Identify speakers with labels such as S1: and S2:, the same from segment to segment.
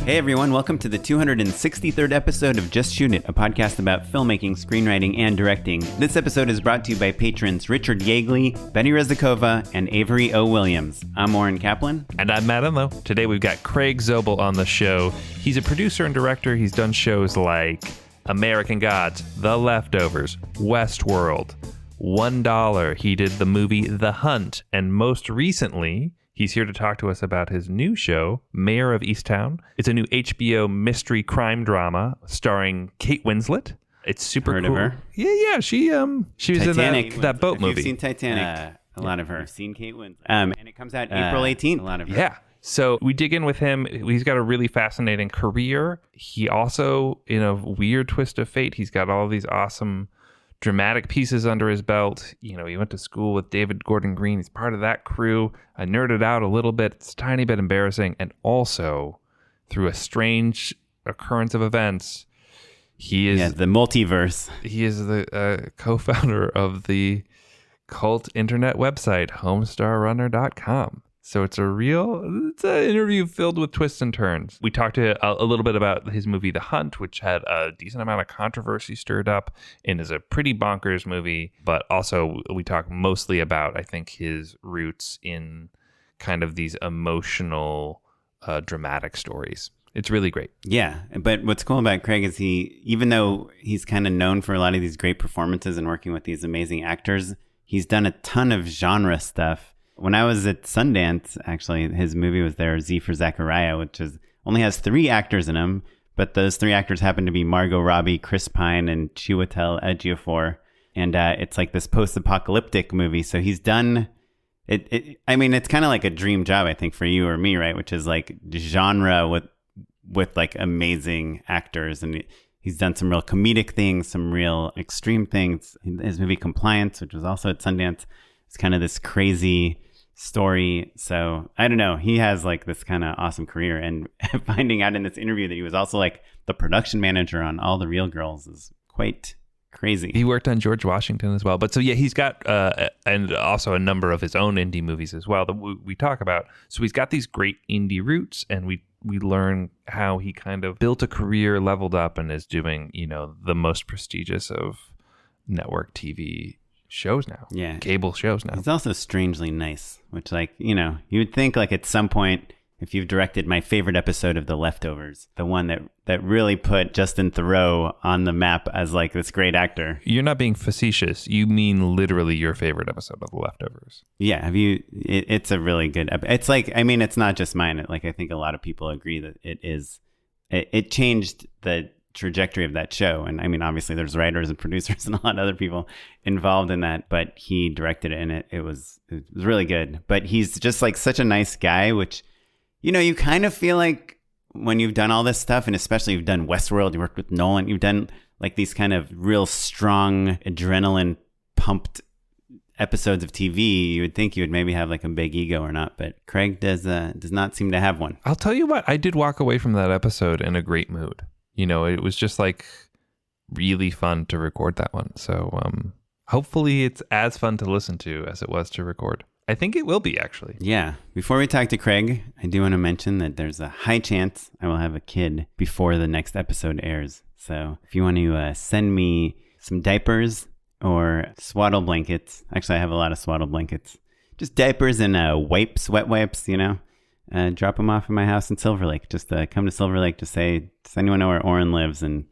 S1: Hey everyone, welcome to the 263rd episode of Just Shoot It, a podcast about filmmaking, screenwriting, and directing. This episode is brought to you by patrons Richard Yeagley, Betty Rezakova, and Avery O. Williams. I'm Oren Kaplan.
S2: And I'm Matt Enlow. Today we've got Craig Zobel on the show. He's a producer and director. He's done shows like American Gods, The Leftovers, Westworld, $1. He did the movie The Hunt, and most recently, he's here to talk to us about his new show, Mare of Easttown. It's a new HBO mystery crime drama starring Kate Winslet. It's super
S1: Heard
S2: cool.
S1: of her?
S2: Yeah. She was
S1: Titanic.
S2: in that boat movie.
S1: If you've seen Titanic, a lot of her. I've seen Kate Winslet. And it comes out April 18th. A lot of her.
S2: Yeah. So we dig in with him. He's got a really fascinating career. He also, in a weird twist of fate, he's got all these awesome dramatic pieces under his belt. You know, he went to school with David Gordon Green. He's part of that crew. I nerded out a little bit. It's a tiny bit embarrassing. And also, through a strange occurrence of events, he is
S1: the multiverse.
S2: He is the co-founder of the cult internet website, homestarrunner.com. So it's an interview filled with twists and turns. We talked a little bit about his movie, The Hunt, which had a decent amount of controversy stirred up and is a pretty bonkers movie. But also we talk mostly about, I think, his roots in kind of these emotional, dramatic stories. It's really great.
S1: Yeah, but what's cool about Craig is even though he's kind of known for a lot of these great performances and working with these amazing actors, he's done a ton of genre stuff. When I was at Sundance, actually, his movie was there, Z for Zachariah, which only has 3 actors in them, but those 3 actors happen to be Margot Robbie, Chris Pine, and Chiwetel Ejiofor. And it's like this post-apocalyptic movie. So he's done it. I mean, it's kind of like a dream job, I think, for you or me, right? Which is like genre with like amazing actors. And he's done some real comedic things, some real extreme things. His movie Compliance, which was also at Sundance, it's kind of this crazy story. So I don't know. He has like this kind of awesome career, and finding out in this interview that he was also like the production manager on All the Real Girls is quite crazy.
S2: He worked on George Washington as well. But so yeah, he's got and also a number of his own indie movies as well that we talk about. So he's got these great indie roots, and we learn how he kind of built a career, leveled up, and is doing, you know, the most prestigious of network TV shows now. Yeah. Cable shows now.
S1: He's also strangely nice, which, like, you know, you would think like at some point, if you've directed my favorite episode of The Leftovers, the one that really put Justin Theroux on the map as like this great actor.
S2: You're not being facetious. You mean literally your favorite episode of The Leftovers.
S1: Yeah. It's a really good episode. It's like, I mean, it's not just mine. Like, I think a lot of people agree that it changed the trajectory of that show. And I mean, obviously there's writers and producers and a lot of other people involved in that, but he directed it, and it was really good. But he's just like such a nice guy, which, you know, you kind of feel like when you've done all this stuff, and especially you've done Westworld, you worked with Nolan, you've done like these kind of real strong adrenaline pumped episodes of TV, you would think you would maybe have like a big ego or not, but Craig does not seem to have one.
S2: I'll tell you what, I did walk away from that episode in a great mood. You know, it was just like really fun to record that one. So hopefully it's as fun to listen to as it was to record. I think it will be, actually.
S1: Yeah. Before we talk to Craig, I do want to mention that there's a high chance I will have a kid before the next episode airs. So if you want to send me some diapers or swaddle blankets, actually I have a lot of swaddle blankets, just diapers and wipes, wet wipes, you know, drop them off at my house in Silver Lake. Just come to Silver Lake, just say, does anyone know where Oren lives? And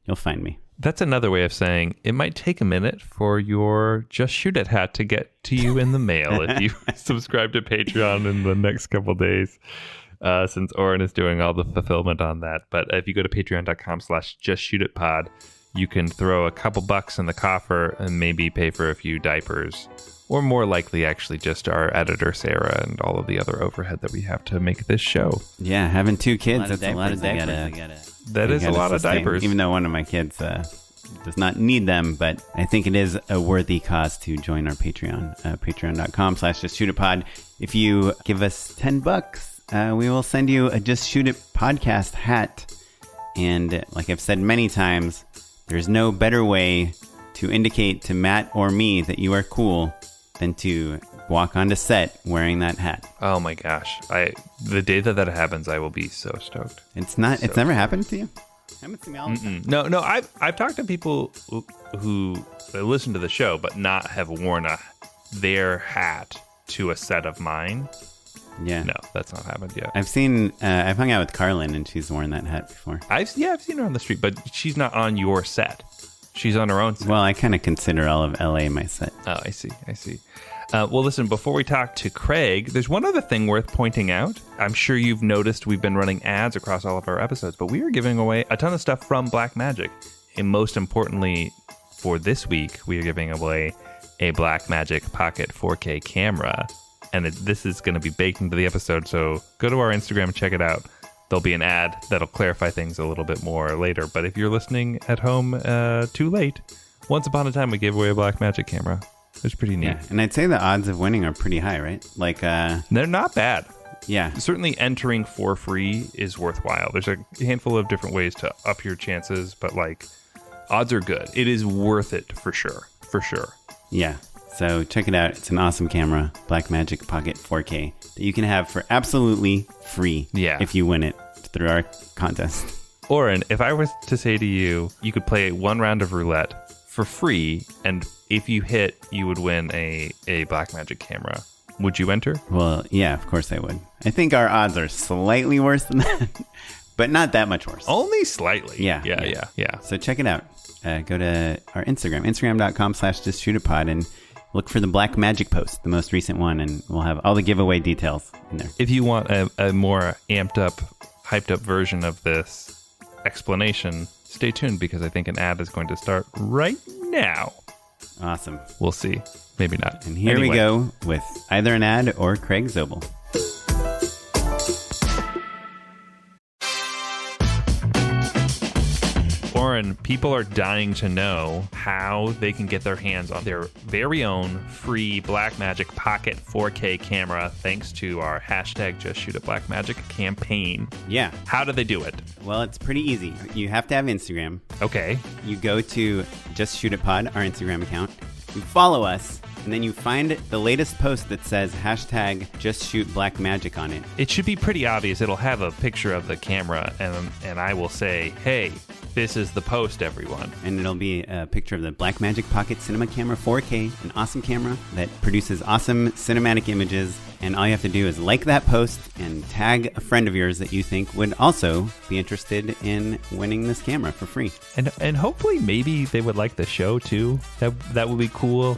S1: you'll find me.
S2: That's another way of saying it might take a minute for your Just Shoot It hat to get to you in the mail if you subscribe to Patreon in the next couple days, since Oren is doing all the fulfillment on that. But if you go to patreon.com/justshootitpod, you can throw a couple bucks in the coffer and maybe pay for a few diapers. Or more likely, actually, just our editor, Sarah, and all of the other overhead that we have to make this show.
S1: Yeah, having 2 kids, that's a lot of diapers.
S2: That is a lot of diapers.
S1: Even though one of my kids does not need them, but I think it is a worthy cause to join our Patreon, patreon.com/justshootitpod. If you give us $10, we will send you a Just Shoot It podcast hat. And like I've said many times, there's no better way to indicate to Matt or me that you are cool than to walk onto set wearing that hat.
S2: Oh my gosh. The day that happens, I will be so stoked.
S1: It's never happened to you? I haven't seen all of that.
S2: No, I've talked to people who listen to the show but not have worn their hat to a set of mine.
S1: Yeah.
S2: No, that's not happened yet.
S1: I've hung out with Carlin and she's worn that hat before.
S2: I've seen her on the street, but she's not on your set. She's on her own set.
S1: Well, I kind of consider all of LA my set.
S2: Oh, I see. Well, listen, before we talk to Craig, there's one other thing worth pointing out. I'm sure you've noticed we've been running ads across all of our episodes, but we are giving away a ton of stuff from Blackmagic. And most importantly, for this week, we are giving away a Blackmagic Pocket 4K camera. And this is going to be baked into the episode, so go to our Instagram and check it out. There'll be an ad that'll clarify things a little bit more later. But if you're listening at home too late, once upon a time we gave away a Blackmagic camera. It was pretty neat.
S1: Yeah, and I'd say the odds of winning are pretty high, right? Like,
S2: they're not bad.
S1: Yeah.
S2: Certainly entering for free is worthwhile. There's a handful of different ways to up your chances, but like, odds are good. It is worth it for sure. For sure.
S1: Yeah. So check it out. It's an awesome camera, Blackmagic Pocket 4K, that you can have for absolutely free if you win it through our contest.
S2: Oren, if I was to say to you, you could play one round of roulette for free, and if you hit, you would win a Blackmagic camera. Would you enter?
S1: Well, yeah, of course I would. I think our odds are slightly worse than that, but not that much worse.
S2: Only slightly.
S1: Yeah. So check it out. Go to our Instagram, instagram.com/justshootitpod, and look for the Blackmagic post, the most recent one, and we'll have all the giveaway details in there.
S2: If you want a more amped up, hyped up version of this explanation, stay tuned because I think an ad is going to start right now.
S1: Awesome.
S2: We'll see. Maybe not.
S1: And here we go with either an ad or Craig Zobel.
S2: Oren, people are dying to know how they can get their hands on their very own free Blackmagic Pocket 4K camera thanks to our hashtag Just Shoot It Blackmagic campaign.
S1: Yeah.
S2: How do they do it?
S1: Well, it's pretty easy. You have to have Instagram.
S2: Okay.
S1: You go to Just Shoot It Pod, our Instagram account. You follow us, and then you find the latest post that says hashtag Just Shoot Blackmagic on it.
S2: It should be pretty obvious. It'll have a picture of the camera, and I will say, hey, this is the post, everyone.
S1: And it'll be a picture of the Blackmagic Pocket Cinema Camera 4K, an awesome camera that produces awesome cinematic images. And all you have to do is like that post and tag a friend of yours that you think would also be interested in winning this camera for free.
S2: And hopefully maybe they would like the show too. That would be cool.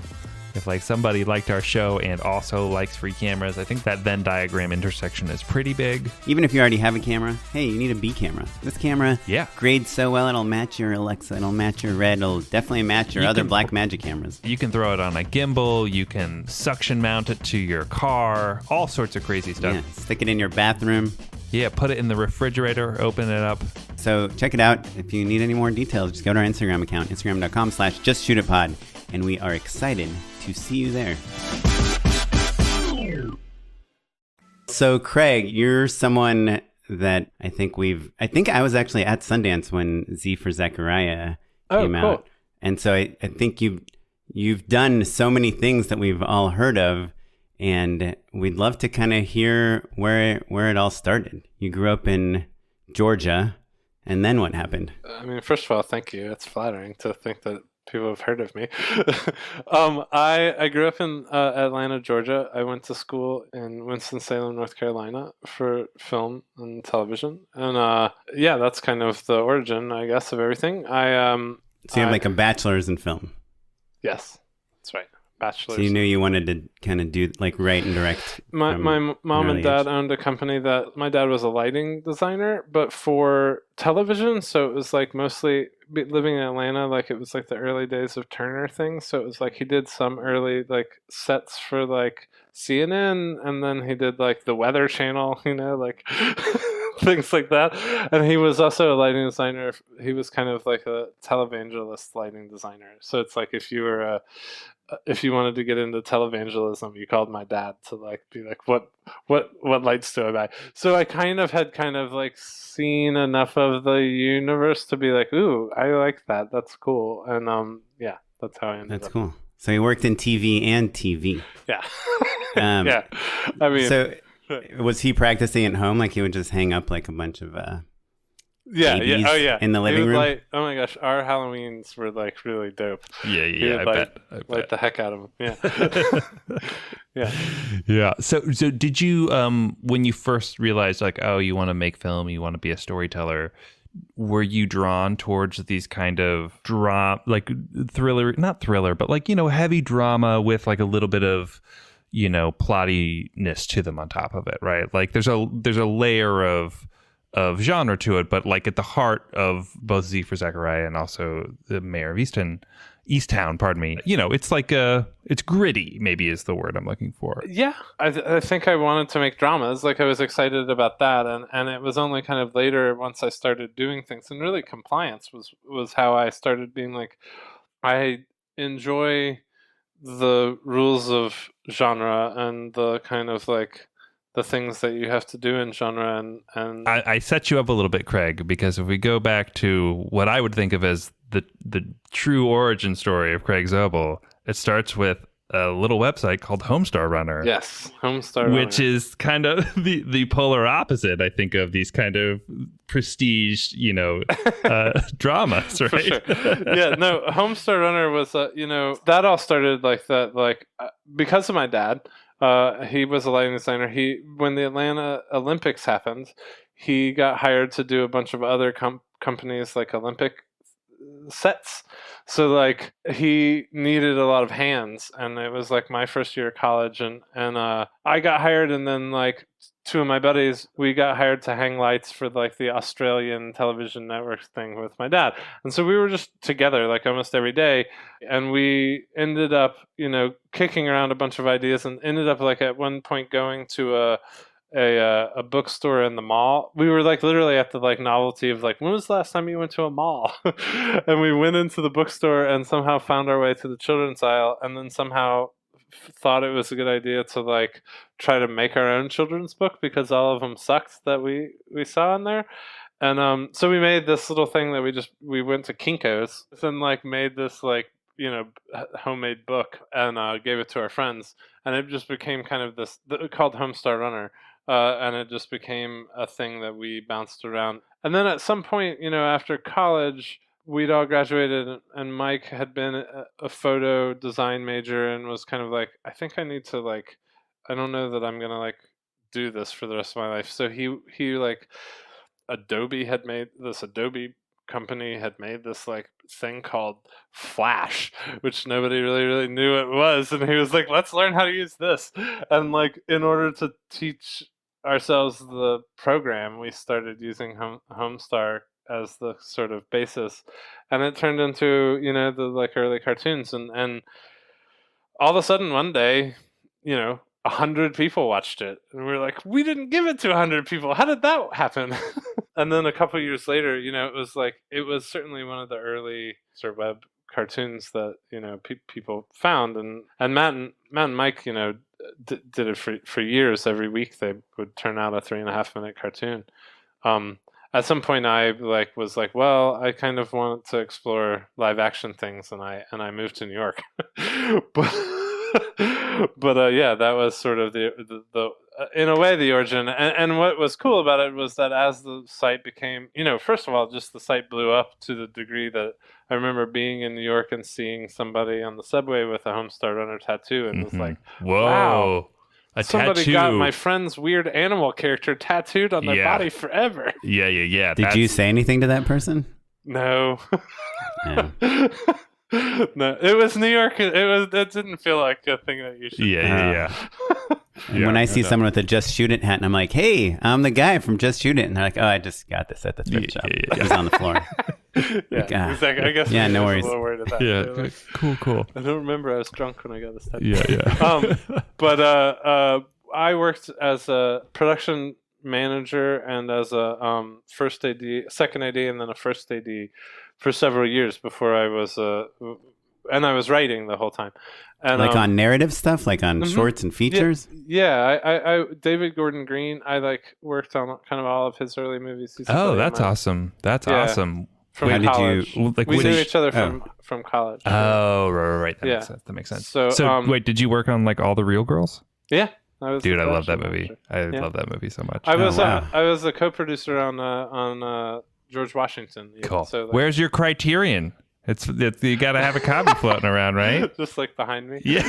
S2: If like somebody liked our show and also likes free cameras, I think that Venn diagram intersection is pretty big.
S1: Even if you already have a camera, hey, you need a B camera. This camera grades so well, it'll match your Alexa, it'll match your Red, it'll definitely match your other Blackmagic cameras.
S2: You can throw it on a gimbal, you can suction mount it to your car, all sorts of crazy stuff.
S1: Yeah, stick it in your bathroom.
S2: Yeah, put it in the refrigerator, open it up.
S1: So check it out. If you need any more details, just go to our Instagram account, instagram.com/justshootitpod, and we are excited to see you there. So Craig, you're someone that I think I was actually at Sundance when Z for Zachariah came out. Cool. And so I think you've done so many things that we've all heard of, and we'd love to kind of hear where it all started. You grew up in Georgia, and then what happened?
S3: I mean, first of all, thank you. It's flattering to think that people have heard of me. I grew up in Atlanta, Georgia. I went to school in Winston-Salem, North Carolina for film and television. And that's kind of the origin, I guess, of everything.
S1: So you have like a bachelor's in film?
S3: Yes, that's right. Bachelor's.
S1: So you knew you wanted to kind of do like write and direct.
S3: My mom and dad owned a company that my dad was a lighting designer, but for television. So it was like mostly living in Atlanta, like it was like the early days of Turner things. So it was like he did some early like sets for like CNN, and then he did like the Weather Channel, like things like that. And he was also a lighting designer. He was kind of like a televangelist lighting designer. So it's like if you wanted to get into televangelism, you called my dad to like be like, what lights do I buy? So I had like seen enough of the universe to be like, ooh, I like that. That's cool. And that's how I ended up.
S1: That's cool. So you worked in TV and TV.
S3: Yeah. Yeah, I mean,
S1: so was he practicing at home? Like he would just hang up like a bunch of babies in the living room?
S3: Like, oh my gosh, our Halloweens were like really dope.
S2: Yeah, I bet.
S3: Like the heck out of them. Yeah.
S2: Yeah. So did you when you first realized like, oh, you want to make film, you want to be a storyteller, were you drawn towards these kind of not thriller, but like, heavy drama with like a little bit of, plottiness to them on top of it, right? Like there's a layer of genre to it, but like at the heart of both Z for Zachariah and also the Mare of Easttown, pardon me. It's like it's gritty, maybe is the word I'm looking for.
S3: Yeah, I think I wanted to make dramas. Like I was excited about that, and it was only kind of later once I started doing things, and really compliance was how I started being like, I enjoy the rules of genre and the kind of like the things that you have to do in genre, and
S2: I set you up a little bit, Craig, because if we go back to what I would think of as the true origin story of Craig Zobel, it starts with a little website called Homestar Runner.
S3: Yes, Homestar Runner.
S2: Which is kind of the polar opposite, I think, of these kind of prestige, dramas, right?
S3: For sure. Yeah, no, Homestar Runner was, that all started like that, like because of my dad. He was a lighting designer. When the Atlanta Olympics happened, he got hired to do a bunch of other companies like Olympic sets. So like he needed a lot of hands, and it was like my first year of college, and I got hired, and then like two of my buddies, we got hired to hang lights for like the Australian television network thing with my dad. And so we were just together like almost every day, and we ended up, kicking around a bunch of ideas, and ended up like at one point going to a bookstore in the mall. We were like literally at the like novelty of like, when was the last time you went to a mall? And we went into the bookstore and somehow found our way to the children's aisle, and then somehow thought it was a good idea to like try to make our own children's book because all of them sucked that we saw in there. And so we made this little thing that we went to Kinko's and like made this like, homemade book, and gave it to our friends, and it just became kind of this called Homestar Runner. And it just became a thing that we bounced around. And then at some point, after college, we'd all graduated, and Mike had been a photo design major and was kind of like, I think I need to like, I don't know that I'm going to like do this for the rest of my life. So he like, Adobe company had made this like thing called Flash, which nobody really knew it was, and he was like, let's learn how to use this. And like in order to teach ourselves the program, we started using Homestar as the sort of basis, and it turned into the like early cartoons, and all of a sudden one day 100 people watched it, and we were like, we didn't give it to 100 people, how did that happen? And then a couple of years later, it was certainly one of the early sort of web cartoons that people found, and Matt and Mike did it for years. Every week they would turn out a 3.5 minute cartoon. At some point I was like, well, I kind of want to explore live action things, and I moved to New York. but yeah, that was sort of the in a way the origin. And what was cool about it was that as the site became, first of all, just the site blew up to the degree that I remember being in New York and seeing somebody on the subway with a Homestar Runner tattoo, and was like,
S2: whoa.
S3: Wow. Somebody
S2: tattoo.
S3: got my friend's weird animal character tattooed on their body forever.
S2: Yeah.
S1: Did you say anything to that person?
S3: No.
S1: Yeah.
S3: No, it was New York. It didn't feel like a thing that you should.
S2: Yeah.
S1: When I see someone with a Just Shoot It hat, and I'm like, hey, I'm the guy from Just Shoot It, and they're like, oh, I just got this at the thrift shop. It was on the floor.
S3: Yeah, exactly. I guess.
S1: Yeah, no worries.
S3: A little worried about that.
S2: Yeah,
S3: like,
S2: cool.
S3: I don't remember. I was drunk when I got this tattoo.
S2: Yeah.
S3: But I worked as a production manager and as a first AD, second AD, and then a first AD for several years before I was and I was writing the whole time. And,
S1: like on narrative stuff, like on shorts and features.
S3: Yeah. I David Gordon Green. I worked on kind of all of his early movies.
S2: Oh, that's awesome. That's awesome.
S3: From
S1: How
S3: college.
S1: did you?
S3: We knew each other from college.
S2: Oh, right. That makes sense.
S3: So
S2: wait, did you work on like All the Real Girls?
S3: Yeah. I was
S2: Dude, I love
S3: production
S2: that movie.
S3: manager.
S2: I
S3: Yeah.
S2: love that movie so much.
S3: I was
S1: wow.
S3: I was a co-producer on George Washington. Even.
S2: Cool.
S3: So, like,
S2: Where's your Criterion? It's you got to have a copy floating around, right?
S3: just like behind me.
S2: Yeah.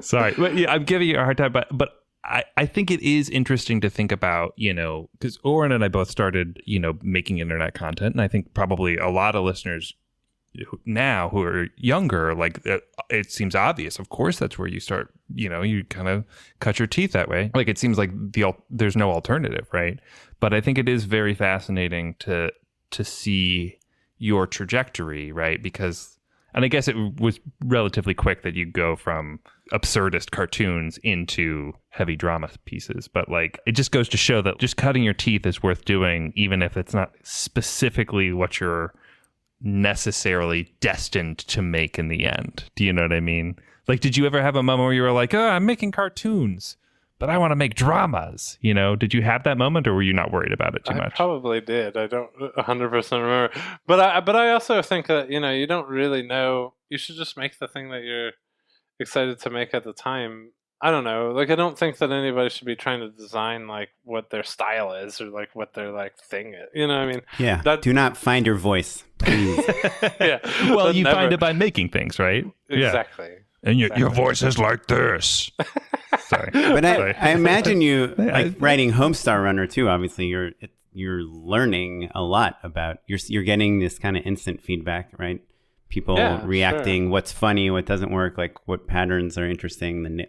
S2: Sorry, but yeah, I'm giving you a hard time, but I think it is interesting to think about, because Oren and I both started, making internet content, and I think probably a lot of listeners now who are younger, like it seems obvious. Of course, that's where you start. You kind of cut your teeth that way. Like it seems like there's no alternative, right? But I think it is very fascinating to see your trajectory, right? Because, and I guess it was relatively quick that you go from absurdist cartoons into heavy drama pieces. But like, it just goes to show that just cutting your teeth is worth doing, even if it's not specifically what you're necessarily destined to make in the end. Do you know what I mean? Like, did you ever have a moment where you were like, oh, I'm making cartoons, but I want to make dramas? Did you have that moment, or were you not worried about it too much?
S3: I probably did. I don't 100% remember. But I also think that, you don't really know. You should just make the thing that you're excited to make at the time. I don't know. Like, I don't think that anybody should be trying to design like what their style is or like what their like thing is. You know what I mean?
S1: Yeah. Do not find your voice, please.
S3: Yeah.
S2: Well, you find it by making things, right?
S3: Exactly.
S2: Yeah. And your voice is like this. Sorry.
S1: But I imagine you like writing Homestar Runner too. Obviously, you're learning a lot about you're getting this kind of instant feedback, right? People reacting, what's funny, what doesn't work, like what patterns are interesting,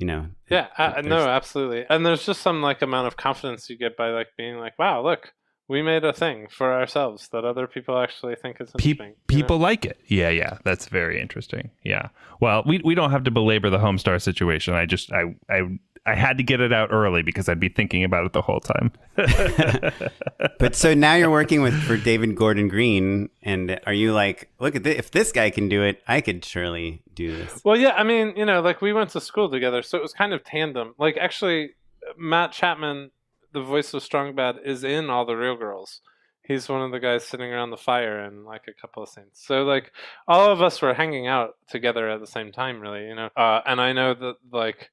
S1: Yeah,
S3: no, absolutely. And there's just some like amount of confidence you get by like being like, wow, look, we made a thing for ourselves that other people actually think is interesting.
S2: People like it. Yeah. That's very interesting. Yeah. Well, we don't have to belabor the Homestar situation. I had to get it out early because I'd be thinking about it the whole time.
S1: But so now you're working for David Gordon Green, and are you like, look at this, if this guy can do it, I could surely do this?
S3: Well, yeah, I mean, like we went to school together, so it was kind of tandem. Like actually, Matt Chapman, the voice of Strong Bad, is in All the Real Girls. He's one of the guys sitting around the fire in like a couple of scenes. So like all of us were hanging out together at the same time, really, and I know that like,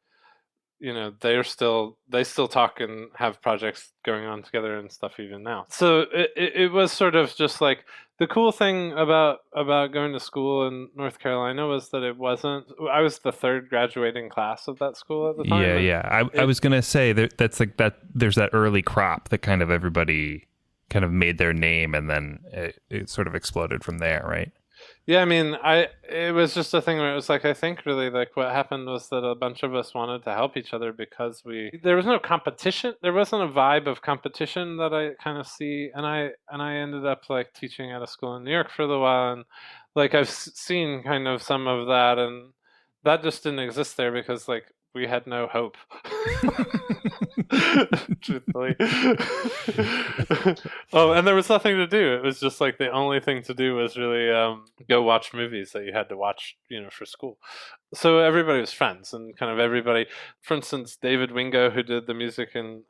S3: they still talk and have projects going on together and stuff even now. So it was sort of just like the cool thing about going to school in North Carolina was that I was the third graduating class of that school at the time.
S2: Yeah. I was going to say that's like that there's that early crop that kind of everybody kind of made their name, and then it sort of exploded from there, right?
S3: Yeah, I mean, it was just a thing where it was like, I think really like what happened was that a bunch of us wanted to help each other because there was no competition. There wasn't a vibe of competition that I kind of see. And I ended up like teaching at a school in New York for a little while. And like, I've seen kind of some of that, and that just didn't exist there because like we had no hope. Truthfully. Oh, and there was nothing to do. It was just like the only thing to do was really go watch movies that you had to watch, for school. So everybody was friends, and kind of everybody. For instance, David Wingo, who did the music and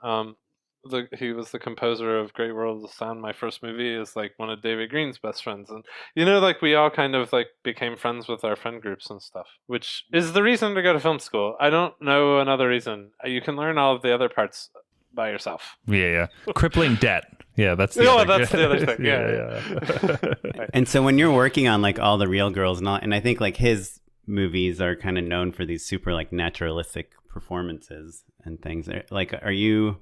S3: he was the composer of Great World of Sound, my first movie, is like one of David Green's best friends. And like we all kind of like became friends with our friend groups and stuff, which is the reason to go to film school. I don't know another reason. You can learn all of the other parts by yourself.
S2: Yeah. Crippling debt. Yeah, that's the
S3: other thing. Yeah.
S1: Right. And so when you're working on like All the Real Girls and I think like his movies are kind of known for these super like naturalistic performances and things. Like, are you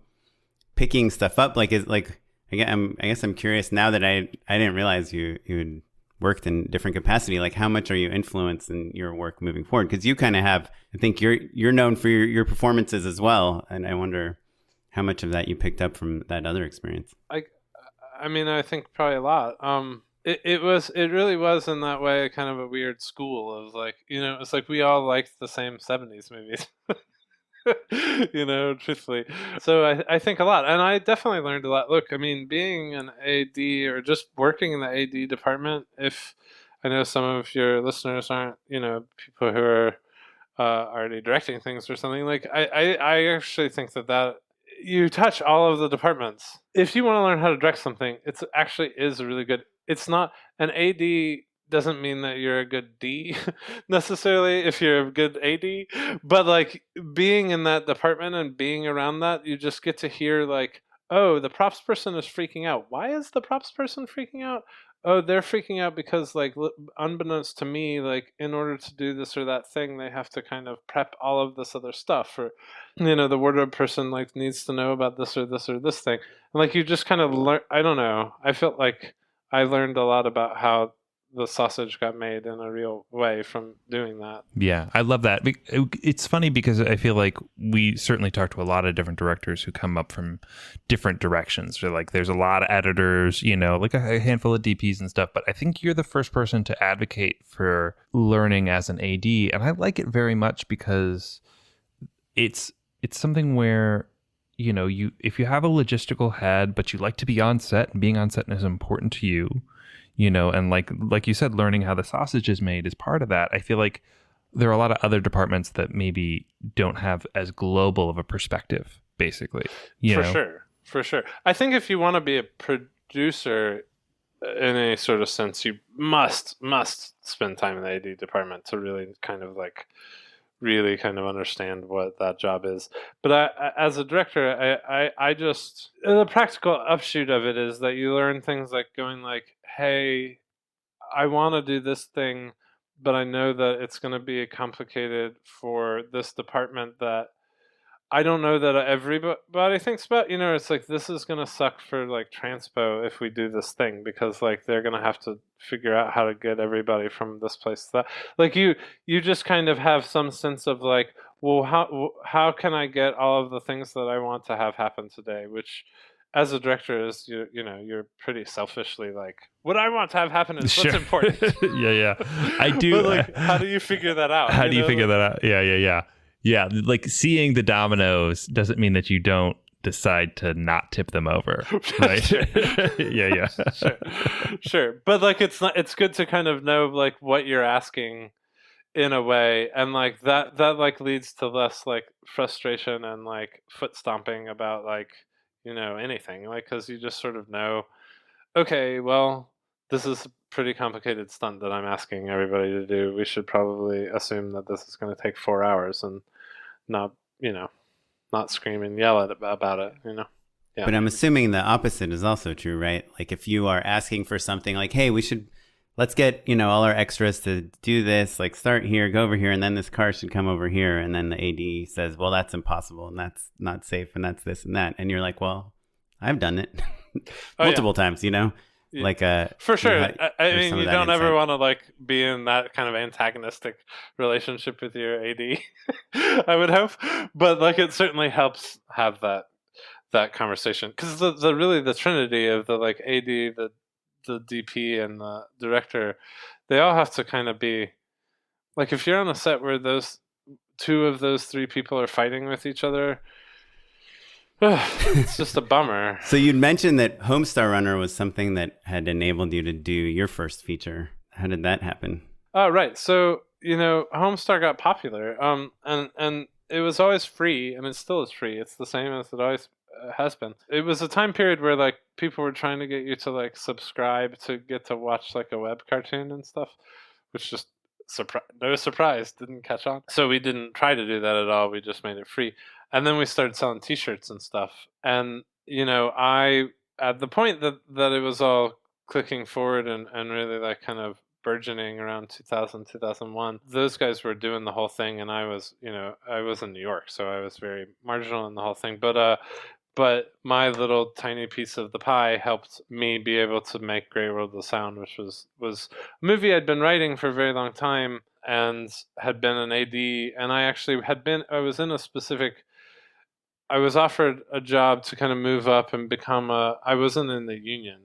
S1: picking stuff up? Like, I guess I'm curious now that I didn't realize you had worked in different capacity. Like, how much are you influenced in your work moving forward? Because you kind of have, I think you're known for your performances as well, and I wonder how much of that you picked up from that other experience.
S3: I mean, I think probably a lot. It really was in that way kind of a weird school of like, it's like we all liked the same 70s movies. Truthfully. So I think a lot. And I definitely learned a lot. Look, I mean, being an AD or just working in the AD department, if I know some of your listeners aren't, people who are already directing things or something, like I actually think that you touch all of the departments. If you want to learn how to direct something, it's actually is really good. It's not an AD doesn't mean that you're a good D necessarily if you're a good AD, but like being in that department and being around that, you just get to hear like, oh, the props person is freaking out. Why is the props person freaking out? Oh, they're freaking out because like unbeknownst to me, like in order to do this or that thing, they have to kind of prep all of this other stuff, or the wardrobe person like needs to know about this or this or this thing. And like you just kind of learn. I don't know. I felt like I learned a lot about how the sausage got made in a real way from doing that.
S2: Yeah, I love that. It's funny because I feel like we certainly talk to a lot of different directors who come up from different directions. So like there's a lot of editors, like a handful of DPs and stuff, but I think you're the first person to advocate for learning as an AD, and I like it very much because it's something where you if you have a logistical head but you like to be on set, and being on set is important to you, and like you said, learning how the sausage is made is part of that. I feel like there are a lot of other departments that maybe don't have as global of a perspective, basically.
S3: For sure. I think if you want to be a producer in any sort of sense, you must spend time in the AD department to really kind of understand what that job is. But I as a director, I just, the practical upshoot of it is that you learn things like going like, hey, I want to do this thing, but I know that it's going to be complicated for this department that I don't know that everybody thinks about. It's like, this is going to suck for like transpo if we do this thing, because like they're going to have to figure out how to get everybody from this place to that. Like you just kind of have some sense of like, well, how can I get all of the things that I want to have happen today, which as a director is you're pretty selfishly like, what I want to have happen is what's important.
S2: yeah I do.
S3: But like, how do you figure that out?
S2: How do you figure that out? Yeah, like seeing the dominoes doesn't mean that you don't decide to not tip them over, right? yeah
S3: sure. But like it's good to kind of know like what you're asking in a way, and like that like leads to less like frustration and like foot stomping about like anything, like, because you just sort of know, okay, well, this is a pretty complicated stunt that I'm asking everybody to do. We should probably assume that this is going to take 4 hours and not scream and yell about it. Yeah.
S1: But I'm assuming the opposite is also true, right? Like if you are asking for something like, hey, let's get, all our extras to do this, like start here, go over here, and then this car should come over here. And then the AD says, well, that's impossible and that's not safe and that's this and that. And you're like, well, I've done it multiple times,
S3: Yeah.
S1: Like
S3: for sure. I mean, you don't ever want to like be in that kind of antagonistic relationship with your AD, I would hope. But like it certainly helps have that conversation, because the trinity of the like AD, the DP, and the director, they all have to kind of be like, if you're on a set where those two of those three people are fighting with each other, it's just a bummer.
S1: So you'd mentioned that Homestar Runner was something that had enabled you to do your first feature. How did that happen?
S3: Oh, right. So, Homestar got popular, and it was always free, and it still is free. It's the same as it always has been. It was a time period where like people were trying to get you to like subscribe to get to watch like a web cartoon and stuff, which just no surprise didn't catch on. So we didn't try to do that at all. We just made it free. And then we started selling t-shirts and stuff. And, I, at the point that it was all clicking forward and really like kind of burgeoning around 2000, 2001, those guys were doing the whole thing. And I was, I was in New York, so I was very marginal in the whole thing. But my little tiny piece of the pie helped me be able to make Grey World of Sound, which was a movie I'd been writing for a very long time and had been an AD. And I actually I was offered a job to kind of move up and become I wasn't in the union,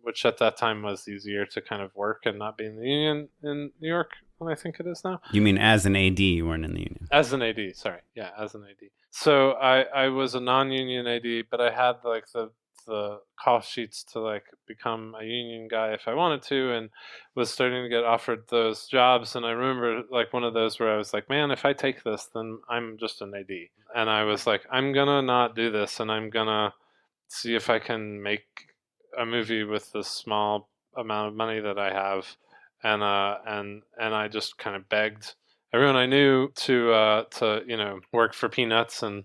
S3: which at that time was easier to kind of work and not be in the union in New York than I think it is now.
S1: You mean as an AD, you weren't in the union?
S3: As an AD, sorry. Yeah, as an AD. So I was a non-union AD, but I had like the call sheets to like become a union guy if I wanted to, and was starting to get offered those jobs. And I remember like one of those where I was like, man, if I take this, then I'm just an AD. And I was like, I'm gonna not do this, and I'm gonna see if I can make a movie with this small amount of money that I have and I just kind of begged everyone I knew to work for peanuts, and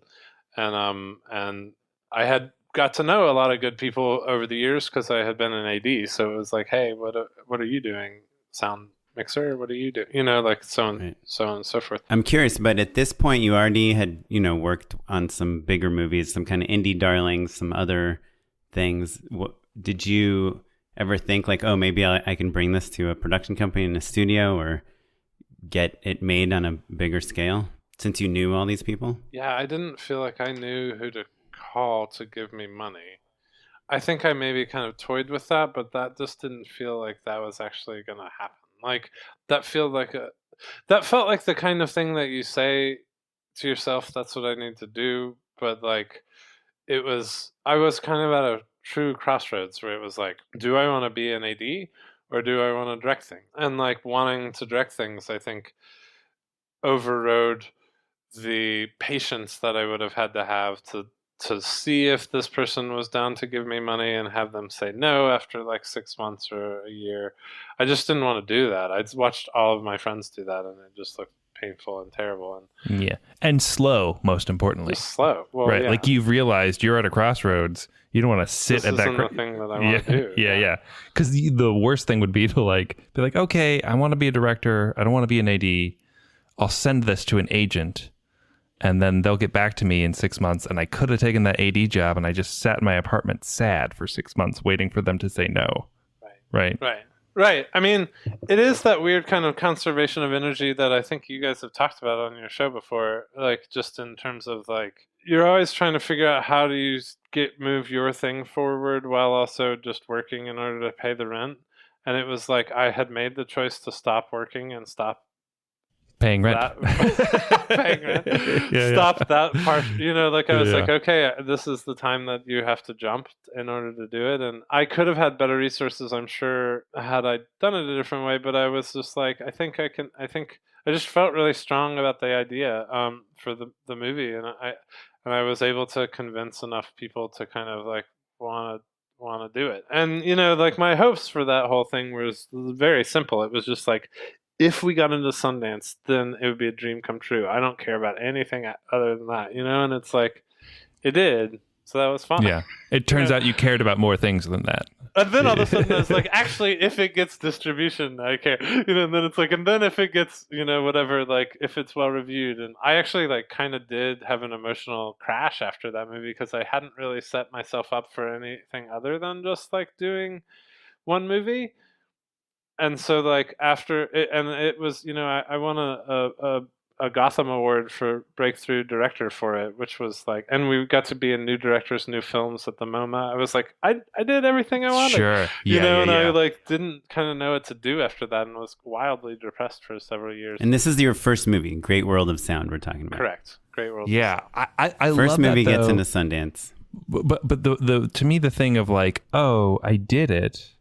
S3: I had got to know a lot of good people over the years because I had been an AD. So it was like, hey, what are you doing? Sound mixer? What do you do? Like so on,
S1: Right.
S3: so on and so forth.
S1: I'm curious, but at this point, you already had, worked on some bigger movies, some kind of indie darlings, some other things. Did you ever think like, oh, maybe I can bring this to a production company in a studio or get it made on a bigger scale since you knew all these people?
S3: Yeah, I didn't feel like I knew who to call to give me money. I think I maybe kind of toyed with that, but that just didn't feel like that was actually going to happen. Like that felt like the kind of thing that you say to yourself, that's what I need to do. But like I was kind of at a true crossroads where it was like, do I want to be an AD or do I want to direct things? And like wanting to direct things, I think overrode the patience that I would have had to have to see if this person was down to give me money and have them say no after like 6 months or a year. I just didn't want to do that. I'd watched all of my friends do that and it just looked painful and terrible
S2: and slow, most importantly.
S3: Just slow. Well,
S2: right.
S3: Yeah.
S2: Like you've realized you're at a crossroads. You don't want to sit at that
S3: the thing that I want to do.
S2: Yeah. Because the worst thing would be to be like, okay, I want to be a director. I don't want to be an AD. I'll send this to an agent. And then they'll get back to me in 6 months. And I could have taken that AD job and I just sat in my apartment sad for 6 months waiting for them to say no.
S3: Right. I mean, it is that weird kind of conservation of energy that I think you guys have talked about on your show before. Like just in terms of like, you're always trying to figure out how do you move your thing forward while also just working in order to pay the rent. And it was like, I had made the choice to stop working and stop
S2: paying rent.
S3: Paying rent. Stop that part. I was like, okay, this is the time that you have to jump in order to do it. And I could have had better resources, I'm sure, had I done it a different way. But I was just like, I think I just felt really strong about the idea for the movie, and I was able to convince enough people to kind of like want to do it. And like my hopes for that whole thing was very simple. It was just like, if we got into Sundance, then it would be a dream come true. I don't care about anything other than that, and it's like, it did. So that was fun.
S2: Yeah. It turns out you cared about more things than that.
S3: And then all of a sudden it's like, actually, if it gets distribution, I care. And then it's like, and then if it gets, whatever, like if it's well reviewed. And I actually like kind of did have an emotional crash after that movie because I hadn't really set myself up for anything other than just like doing one movie. And so like after it, and it was, I won a Gotham Award for Breakthrough Director for it, which was like, and we got to be in New Directors, New Films at the MoMA. I was like, I did everything I wanted.
S2: Sure.
S3: I like didn't kind of know what to do after that and was wildly depressed for several years.
S1: And this is your first movie, Great World of Sound, we're talking about.
S3: Correct. Great World.
S2: Yeah. I
S1: first
S2: love
S1: movie
S2: that,
S1: gets into Sundance.
S2: But the to me, the thing of like, oh, I did it.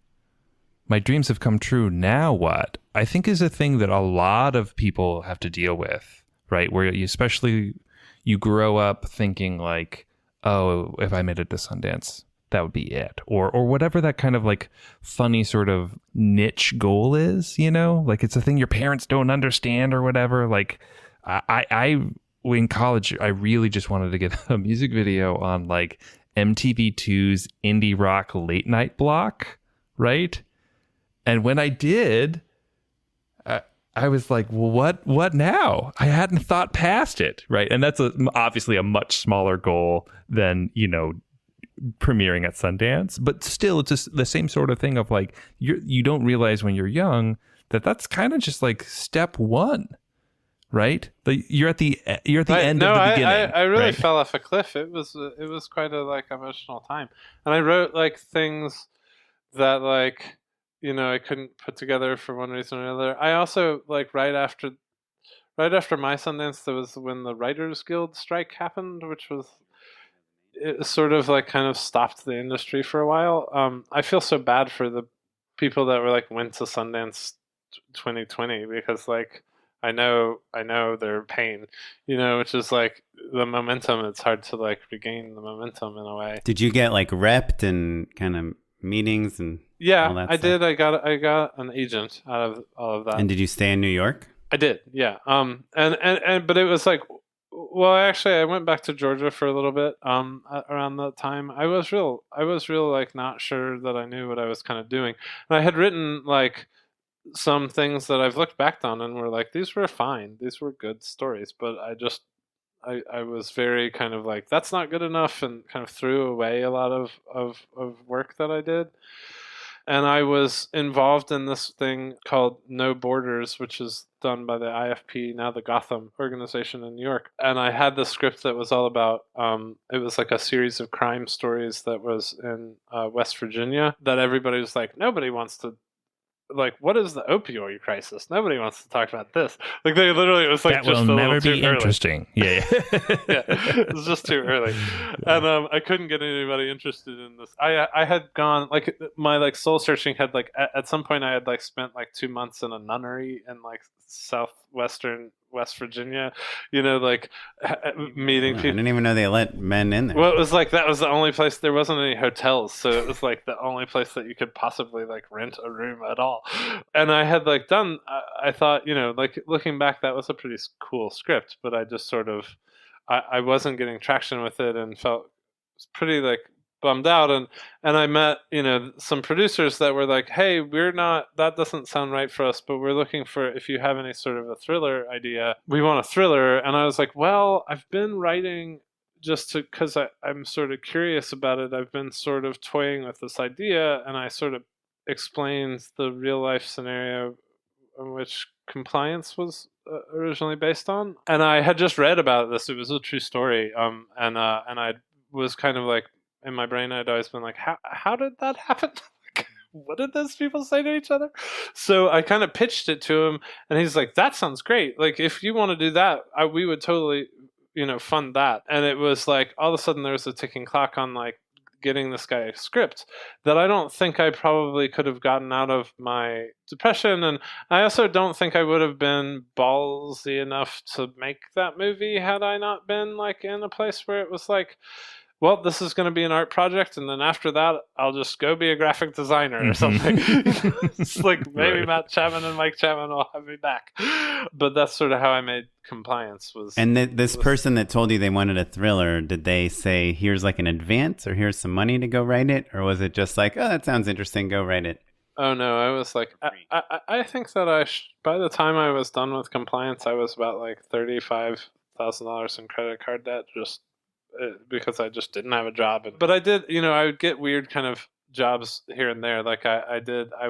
S2: My dreams have come true. Now what? I think is a thing that a lot of people have to deal with, right? Where you grow up thinking like, oh, if I made it to Sundance, that would be it. Or whatever that kind of like funny sort of niche goal is, like it's a thing your parents don't understand or whatever. Like I in college, I really just wanted to get a music video on like MTV2's indie rock late night block, right? And when I did, I was like, well, what now? I hadn't thought past it, right? And that's obviously a much smaller goal than, premiering at Sundance. But still, it's just the same sort of thing of like, you don't realize when you're young that's kind of just like step one, right? You're at the end of the beginning.
S3: I really
S2: right?
S3: fell off a cliff. It was quite a like emotional time. And I wrote like things that like, I couldn't put together for one reason or another. I also like right after my Sundance, there was when the Writers Guild strike happened, which was it sort of like kind of stopped the industry for a while. I feel so bad for the people that were like went to Sundance 2020 because like I know their pain, which is like the momentum. It's hard to like regain the momentum in a way.
S1: Did you get like repped and kind of meetings and all
S3: Yeah,
S1: that
S3: I
S1: stuff?
S3: did. I got an agent out of all of that.
S1: And did you stay in New York?
S3: I did, yeah. And but it was like, well, actually, I went back to Georgia for a little bit. Around that time, I was real like not sure that I knew what I was kind of doing. And I had written like some things that I've looked back on and were like, these were fine, these were good stories, but I was very kind of like, that's not good enough, and kind of threw away a lot of work that I did. And I was involved in this thing called No Borders, which is done by the IFP, now the Gotham organization in New York. And I had this script that was all about, it was like a series of crime stories that was in West Virginia that everybody was like, nobody wants to, like, what is the opioid crisis? Nobody wants to talk about this. Like, they literally, it was like,
S2: that
S3: just
S2: will
S3: a
S2: never
S3: little
S2: be
S3: too early.
S2: interesting. Yeah.
S3: Yeah, it was just too early, and I couldn't get anybody interested in this. I had gone, like, my like soul searching had like at some point I had like spent like 2 months in a nunnery in like southwestern West Virginia, like meeting
S1: I
S3: people.
S1: didn't even know they let men in there.
S3: Well, it was like that was the only place. There wasn't any hotels, so it was like the only place that you could possibly like rent a room at all. And I had like done. I thought, like looking back, that was a pretty cool script, but I just sort of, I wasn't getting traction with it and felt pretty like bummed out. And I met some producers that were like, hey, that doesn't sound right for us, but we're looking for, if you have any sort of a thriller idea, we want a thriller. And I was like, well, I've been writing just because I'm sort of curious about it. I've been sort of toying with this idea, and I sort of explained the real life scenario in which Compliance was originally based on. And I had just read about this. It was a true story. And I was kind of like, in my brain, I'd always been like, how did that happen? What did those people say to each other? So I kind of pitched it to him, and he's like, that sounds great. Like, if you want to do that, we would totally, fund that. And it was like, all of a sudden there was a ticking clock on like getting this guy a script that I don't think I probably could have gotten out of my depression. And I also don't think I would have been ballsy enough to make that movie had I not been like in a place where it was like, well, this is going to be an art project, and then after that, I'll just go be a graphic designer or something. It's like maybe right. Matt Chapman and Mike Chapman will have me back. But that's sort of how I made Compliance.
S1: And this person that told you they wanted a thriller, did they say, here's like an advance, or here's some money to go write it? Or was it just like, oh, that sounds interesting, go write it?
S3: Oh, no, I was like, I think that by the time I was done with Compliance, I was about like $35,000 in credit card debt, just because I just didn't have a job. But I did, I would get weird kind of jobs here and there. Like I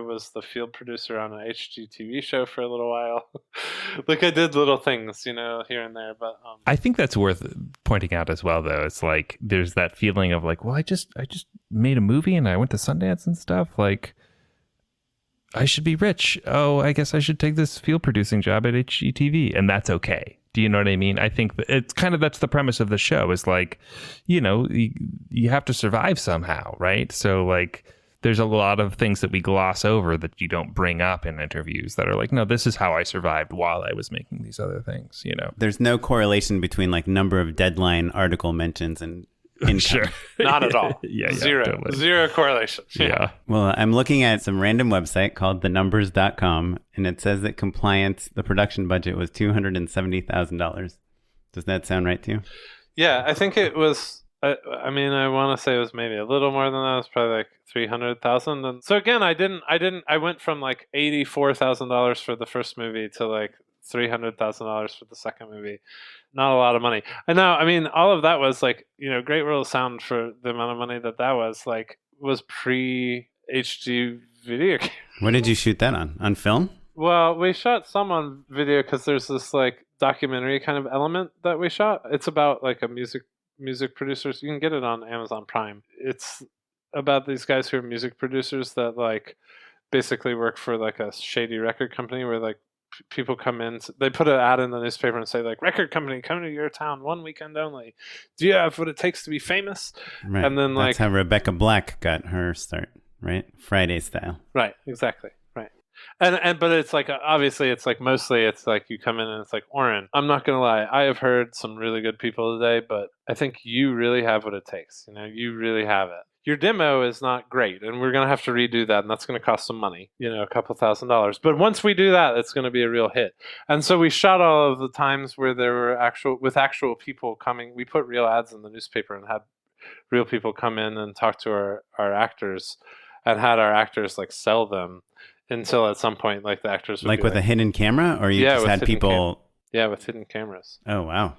S3: was the field producer on an HGTV show for a little while. Like I did little things, here and there. But
S2: I think that's worth pointing out as well, though. It's like there's that feeling of like, well, I just made a movie and I went to Sundance and stuff. Like, I should be rich. Oh, I guess I should take this field producing job at HGTV, and that's okay. Do you know what I mean? I think it's kind of, that's the premise of the show, is like, you have to survive somehow, right? So like, there's a lot of things that we gloss over that you don't bring up in interviews that are like, no, this is how I survived while I was making these other things, There's
S1: no correlation between like number of deadline article mentions and income.
S3: Sure. Not at all. Zero. Totally. Zero correlation.
S2: Yeah.
S1: Well, I'm looking at some random website called thenumbers.com, and it says that Compliance, the production budget was $270,000. Does that sound right to you?
S3: Yeah, I think it was, I want to say it was maybe a little more than that. It was probably like 300,000. And so again, I went from like $84,000 for the first movie to like $300,000 for the second movie. Not a lot of money. I know. All of that was like, Great World of Sound, for the amount of money that was like, was pre HD video.
S2: What did you shoot that on? On film?
S3: Well, we shot some on video because there's this like documentary kind of element that we shot. It's about like a music producers. You can get it on Amazon Prime. It's about these guys who are music producers that like basically work for like a shady record company where like people come in, they put an ad in the newspaper and say like, record company, come to your town 1 weekend only. Do you have what it takes to be famous?
S1: Right.
S3: And then
S1: that's how Rebecca Black got her start, right? Friday style.
S3: Right. Exactly. Right. But it's like, obviously it's like, mostly it's like you come in and it's like, Oren, I'm not going to lie. I have heard some really good people today, but I think you really have what it takes. You really have it. your demo is not great, and we're going to have to redo that, and that's going to cost some money, a couple $1,000s. But once we do that, it's going to be a real hit. And so we shot all of the times where there were actual people coming. We put real ads in the newspaper and had real people come in and talk to our actors, and had our actors like sell them until at some point like the actors would
S1: like with a hidden camera, or you just had people.
S3: Yeah, with hidden cameras.
S1: Oh wow.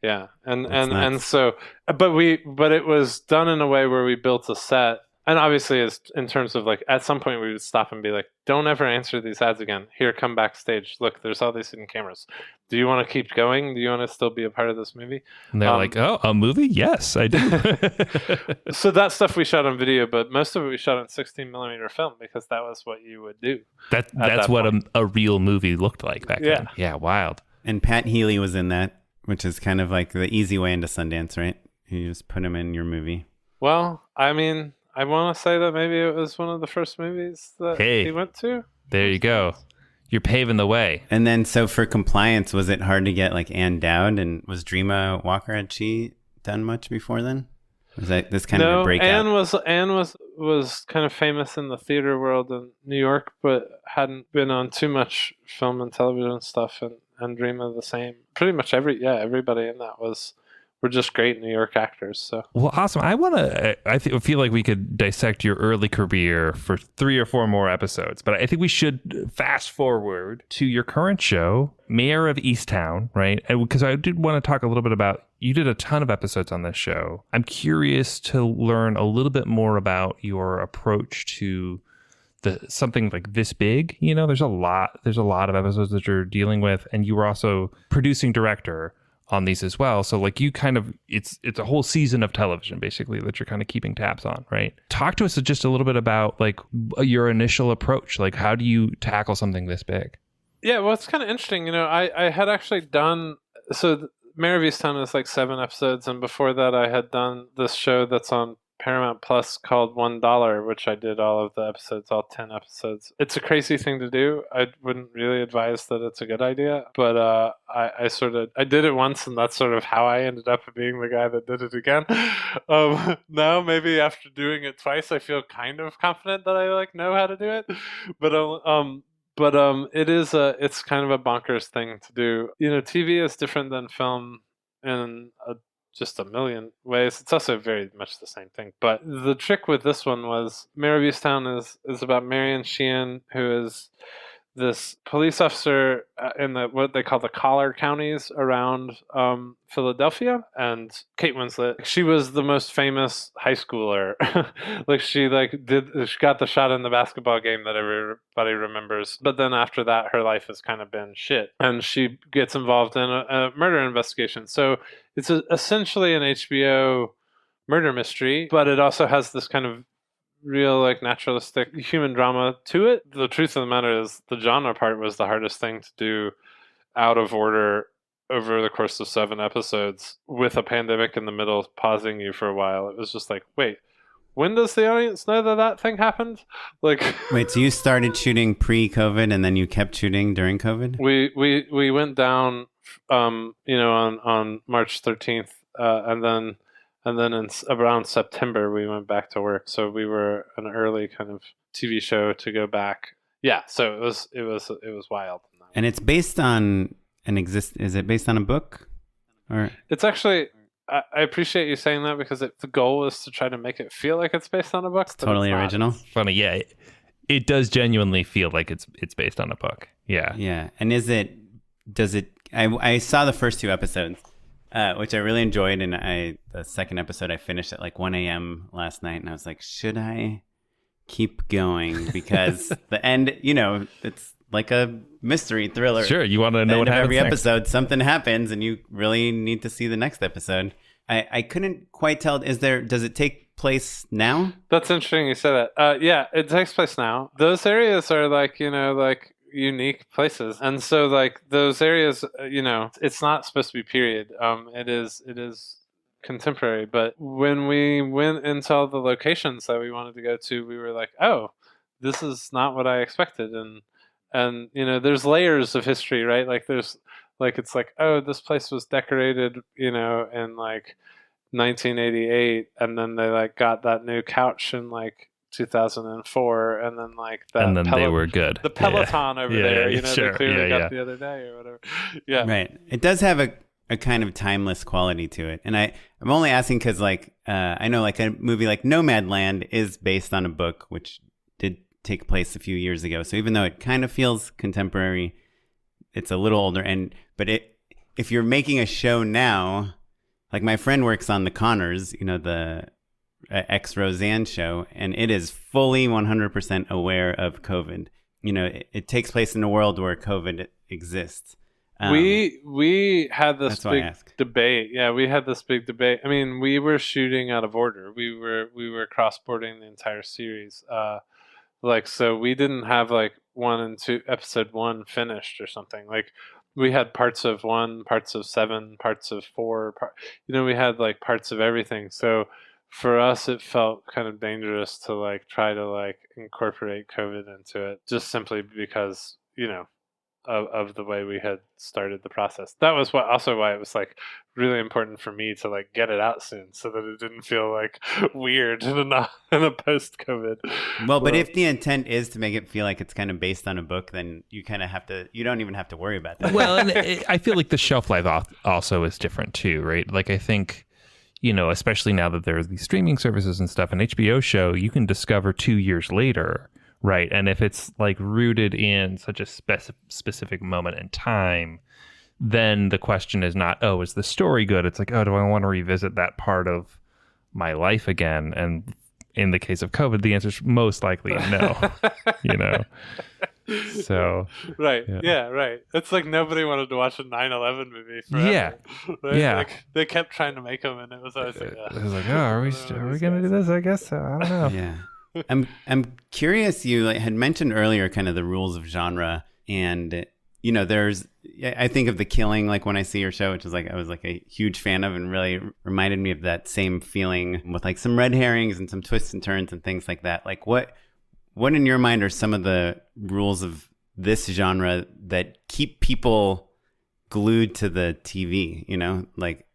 S3: Yeah, and so, but it was done in a way where we built a set, and obviously, as in terms of like, at some point we would stop and be like, "Don't ever answer these ads again. Here, come backstage. Look, there's all these hidden cameras. Do you want to keep going? Do you want to still be a part of this movie?"
S2: And they're like, "Oh, a movie? Yes, I do."
S3: So that stuff we shot on video, but most of it we shot on 16mm film because that was what you would do.
S2: That's what a real movie looked like back then. Yeah, wild.
S1: And Pat Healy was in that, which is kind of like the easy way into Sundance, right? You just put him in your movie.
S3: Well, I mean, I want to say that maybe it was one of the first movies that he went to.
S2: There you go. You're paving the way.
S1: And then, so for compliance, was it hard to get like Ann Dowd? And was Dreama Walker, had she done much before then? Was that this kind of a breakout?
S3: Ann was kind of famous in the theater world in New York, but hadn't been on too much film and television stuff. And Dreama the same. Pretty much everybody in that were just great New York actors. So
S2: well, awesome. I feel like we could dissect your early career for 3 or 4 more episodes, but I think we should fast forward to your current show, Mare of Easttown, right? Because I did want to talk a little bit about, you did a ton of episodes on this show. I'm curious to learn a little bit more about your approach to something like this big. There's a lot of episodes that you're dealing with, and you were also producing director on these as well. So like you kind of, it's a whole season of television basically that you're kind of keeping tabs on, right? Talk to us just a little bit about like your initial approach. Like how do you tackle something this big?
S3: Yeah, well, it's kind of interesting. I had actually done, Mare of Easttown is like 7 episodes, and before that I had done this show that's on Paramount Plus called $1, which I did all of the episodes, all 10 episodes. It's a crazy thing to do. I wouldn't really advise that it's a good idea, but I did it once, and that's sort of how I ended up being the guy that did it again. Now maybe after doing it twice, I feel kind of confident that I like know how to do it, but it's kind of a bonkers thing to do. TV is different than film in just a million ways. It's also very much the same thing. But the trick with this one was Mare of Easttown is about Marion Sheehan, who is this police officer in what they call the collar counties around Philadelphia. And Kate Winslet, she was the most famous high schooler. she got the shot in the basketball game that everybody remembers. But then after that, her life has kind of been shit. And she gets involved in a murder investigation. So it's essentially an HBO murder mystery, but it also has this kind of real like naturalistic human drama to it. The truth of the matter is the genre part was the hardest thing to do out of order over the course of 7 episodes with a pandemic in the middle pausing you for a while. It was just like, wait, when does the audience know that thing happened? Like, wait,
S1: so you started shooting pre-COVID and then you kept shooting during COVID?
S3: We went down on March 13th and then in around September, we went back to work. So we were an early kind of TV show to go back. Yeah, so it was wild.
S1: And it's based on is it based on a book? Or
S3: it's actually, I appreciate you saying that because the goal is to try to make it feel like it's based on a book.
S1: It's totally original.
S2: Funny, yeah. It does genuinely feel like it's based on a book. Yeah.
S1: Yeah. And I saw the first 2 episodes. Which I really enjoyed, and the second episode I finished at like 1 a.m. last night, and I was like, should I keep going? Because the end, it's like a mystery thriller.
S2: Sure, you want to know what happens
S1: every episode, something happens, and you really need to see the next episode. I couldn't quite tell. Does it take place now?
S3: That's interesting you said that. Yeah, it takes place now. Those areas are like, unique places, and so like those areas, it's not supposed to be period. It is contemporary, but when we went into all the locations that we wanted to go to, we were like, oh, this is not what I expected. And there's layers of history, right? Like there's like, it's like, oh, this place was decorated, in like 1988, and then they like got that new couch in like 2004, and then like that,
S2: and then they were good.
S3: The Peloton over there, you know,
S2: sure.
S3: they clearly got the other day or whatever. Yeah,
S1: right. It does have a kind of timeless quality to it, and I'm only asking because like I know like a movie like Nomadland is based on a book which did take place a few years ago. So even though it kind of feels contemporary, it's a little older. But if you're making a show now, like my friend works on The Connors, you know, the ex-Roseanne show, and it is fully 100% aware of COVID. You know, it takes place in a world where COVID exists.
S3: We had this big debate. Yeah, we had this big debate. I mean, we were shooting out of order. We were cross-boarding the entire series. Like, so we didn't have like 1 and 2, episode 1 finished or something. Like, we had parts of 1, parts of 7, parts of 4. You know, we had like parts of everything. So for us, it felt kind of dangerous to like try to like incorporate COVID into it, just simply because, you know, of the way we had started the process. That was why it was like really important for me to like get it out soon, so that it didn't feel like weird in a post-COVID.
S1: Well, but if the intent is to make it feel like it's kind of based on a book, then you kind of have to. You don't even have to worry about that.
S2: Well, and I feel like the shelf life also is different too, right? Like I think, you know, especially now that there's these streaming services and stuff, an HBO show you can discover 2 years later. Right. And if it's like rooted in such a specific moment in time, then the question is not, oh, is the story good? It's like, oh, do I want to revisit that part of my life again? And in the case of COVID, the answer is most likely no, you know? So.
S3: Right. Yeah. Right. It's like nobody wanted to watch a 9/11 movie forever.
S2: Yeah.
S3: Right?
S2: Yeah.
S3: Like, they kept trying to make them, and it was always like,
S2: it was like, oh, are we going to do this? I guess so. I don't know.
S1: Yeah. I'm curious. You had mentioned earlier kind of the rules of genre, and you know, I think of The Killing, like when I see your show, which is like I was like a huge fan of, and really reminded me of that same feeling with like some red herrings and some twists and turns and things like that. Like what in your mind are some of the rules of this genre that keep people glued to the TV? You know, like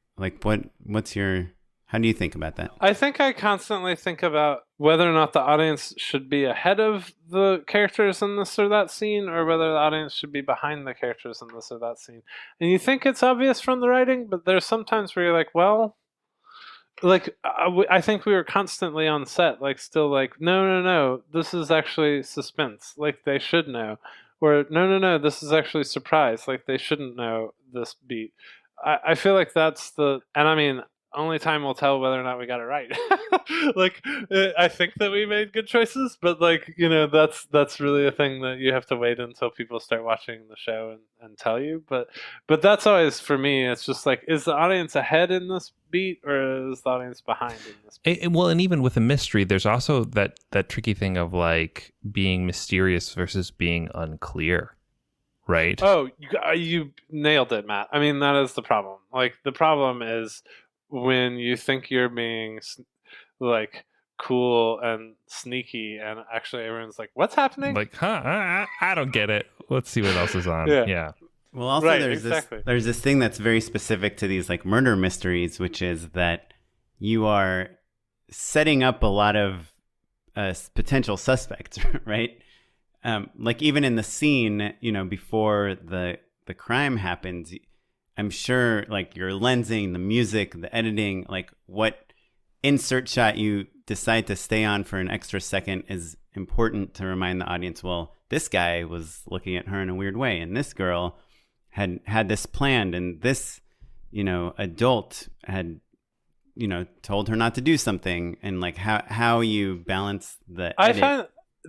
S1: what's your how do you think about that?
S3: I think I constantly think about whether or not the audience should be ahead of the characters in this or that scene, or whether the audience should be behind the characters in this or that scene. And you think it's obvious from the writing, but there's sometimes where you're like, well, like I think we were constantly on set, like still like, no, this is actually suspense, like they should know. Or no, this is actually surprise, like they shouldn't know this beat. I feel like that's and I mean, only time will tell whether or not we got it right. Like, I think that we made good choices, but like, you know, that's really a thing that you have to wait until people start watching the show and tell you. But that's always, for me, it's just like, is the audience ahead in this beat, or is the audience behind in this beat?
S2: Well, and even with a mystery, there's also that tricky thing of like being mysterious versus being unclear. Right.
S3: Oh, you nailed it, Matt. I mean, that is the problem. Like, the problem is when you think you're being like cool and sneaky, and actually everyone's like, what's happening?
S2: Like, I don't get it. Let's see what else is on. Yeah.
S1: Well, also there's this thing that's very specific to these like murder mysteries, which is that you are setting up a lot of potential suspects, right? Like even in the scene, you know, before the crime happens, I'm sure like your lensing, the music, the editing, like what insert shot you decide to stay on for an extra second is important to remind the audience, well, this guy was looking at her in a weird way, and this girl had this planned, and this, you know, adult had, you know, told her not to do something, and like how you balance the edit.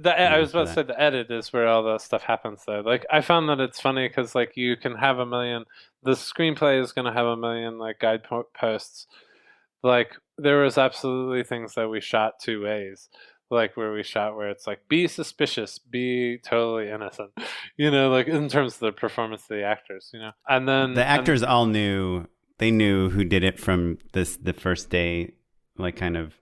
S3: I was about to say the edit is where all that stuff happens, though. Like, I found that it's funny because, like, you can have the screenplay is going to have a million, like, guideposts. Like, there was absolutely things that we shot 2 ways. Like, where it's like, be suspicious, be totally innocent. You know, like, in terms of the performance of the actors, you know? And then
S1: the actors all knew who did it from the first day, like, kind of.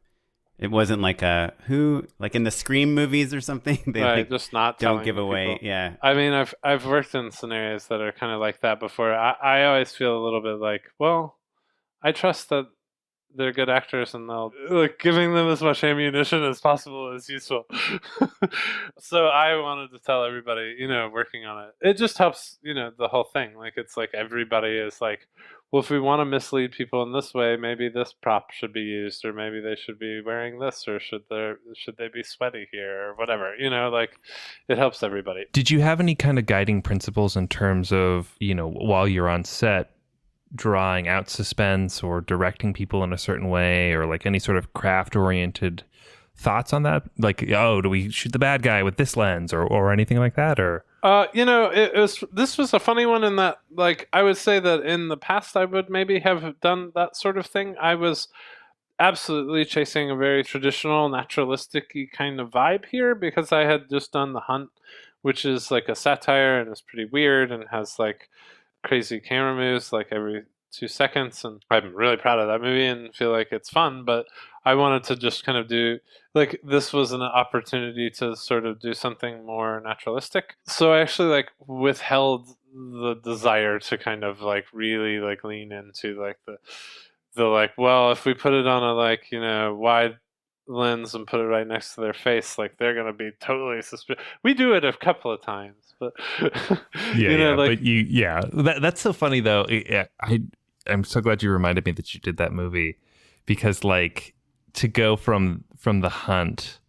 S1: It wasn't like like in the Scream movies or something. They
S3: right,
S1: like,
S3: just not
S1: don't give
S3: people.
S1: away. Yeah.
S3: I mean, I've worked in scenarios that are kind of like that before. I always feel a little bit like, well, I trust that they're good actors, and they'll like giving them as much ammunition as possible is useful. So I wanted to tell everybody, working on it, it just helps, the whole thing. Like it's like everybody is like, well, if we want to mislead people in this way, maybe this prop should be used, or maybe they should be wearing this, or should they be sweaty here, or whatever. Like it helps everybody.
S2: Did you have any kind of guiding principles in terms of, while you're on set, drawing out suspense or directing people in a certain way, or like any sort of craft oriented thoughts on that? Like, do we shoot the bad guy with this lens or anything like that? Or
S3: this was a funny one in that, like, I would say that in the past I would maybe have done that sort of thing. I was absolutely chasing a very traditional, naturalistic kind of vibe here, because I had just done The Hunt, which is like a satire and is pretty weird and has like crazy camera moves like every 2 seconds, and I'm really proud of that movie and feel like it's fun. But I wanted to just kind of do, like, this was an opportunity to sort of do something more naturalistic. So I actually like withheld the desire to kind of like really like lean into like the like, well, if we put it on a like, wide lens and put it right next to their face, like they're gonna be totally suspicious. We do it a couple of times, but
S2: that's so funny though. I'm so glad you reminded me that you did that movie, because like to go from The Hunt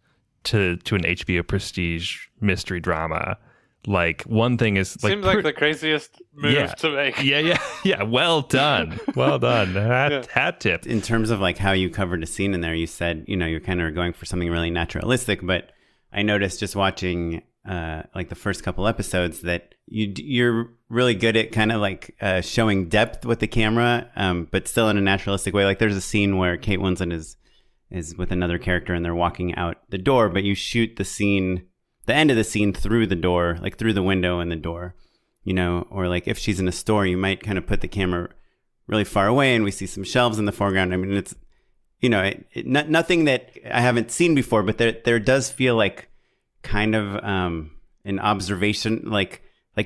S2: to an HBO prestige mystery drama, like one thing is like
S3: seems like the craziest move to make.
S2: Yeah. Well done. Hat tip.
S1: In terms of like how you covered a scene in there, you said, you're kind of going for something really naturalistic, but I noticed just watching like the first couple episodes that you're really good at kind of like showing depth with the camera, but still in a naturalistic way. Like there's a scene where Kate Winslet is with another character and they're walking out the door, but you shoot the end of the scene through the door, like through the window and the door, or like if she's in a store, you might kind of put the camera really far away and we see some shelves in the foreground. I mean, it's, nothing that I haven't seen before, but there does feel like kind of an observation, like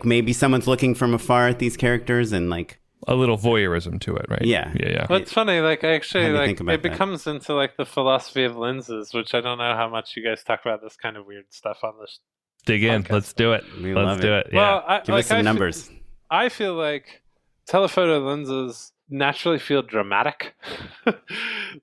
S1: maybe someone's looking from afar at these characters and like
S2: a little voyeurism to it, right?
S1: Yeah.
S3: Well, it's funny, like actually, like it becomes into like the philosophy of lenses, which I don't know how much you guys talk about this kind of weird stuff on this.
S2: Dig in.
S3: Podcast.
S2: Let's do it.
S1: Let's do
S2: it.
S3: Well,
S2: Yeah.
S1: Give us some numbers.
S3: I feel like telephoto lenses naturally feel dramatic.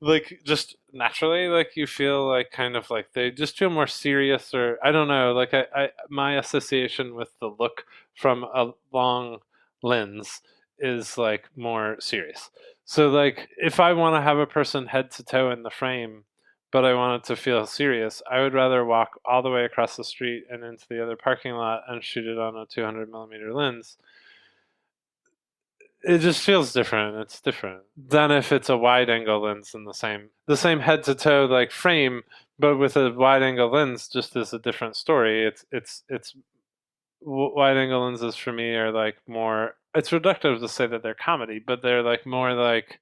S3: Like just naturally, like you feel like kind of like they just feel more serious, or I don't know, like I my association with the look from a long lens is like more serious. So like if I want to have a person head to toe in the frame, but I want it to feel serious, I would rather walk all the way across the street and into the other parking lot and shoot it on a 200 millimeter lens. It just feels different. It's different than if it's a wide angle lens in the same head to toe like frame, but with a wide angle lens just is a different story. It's wide angle lenses for me are like more, it's reductive to say that they're comedy, but they're like more like,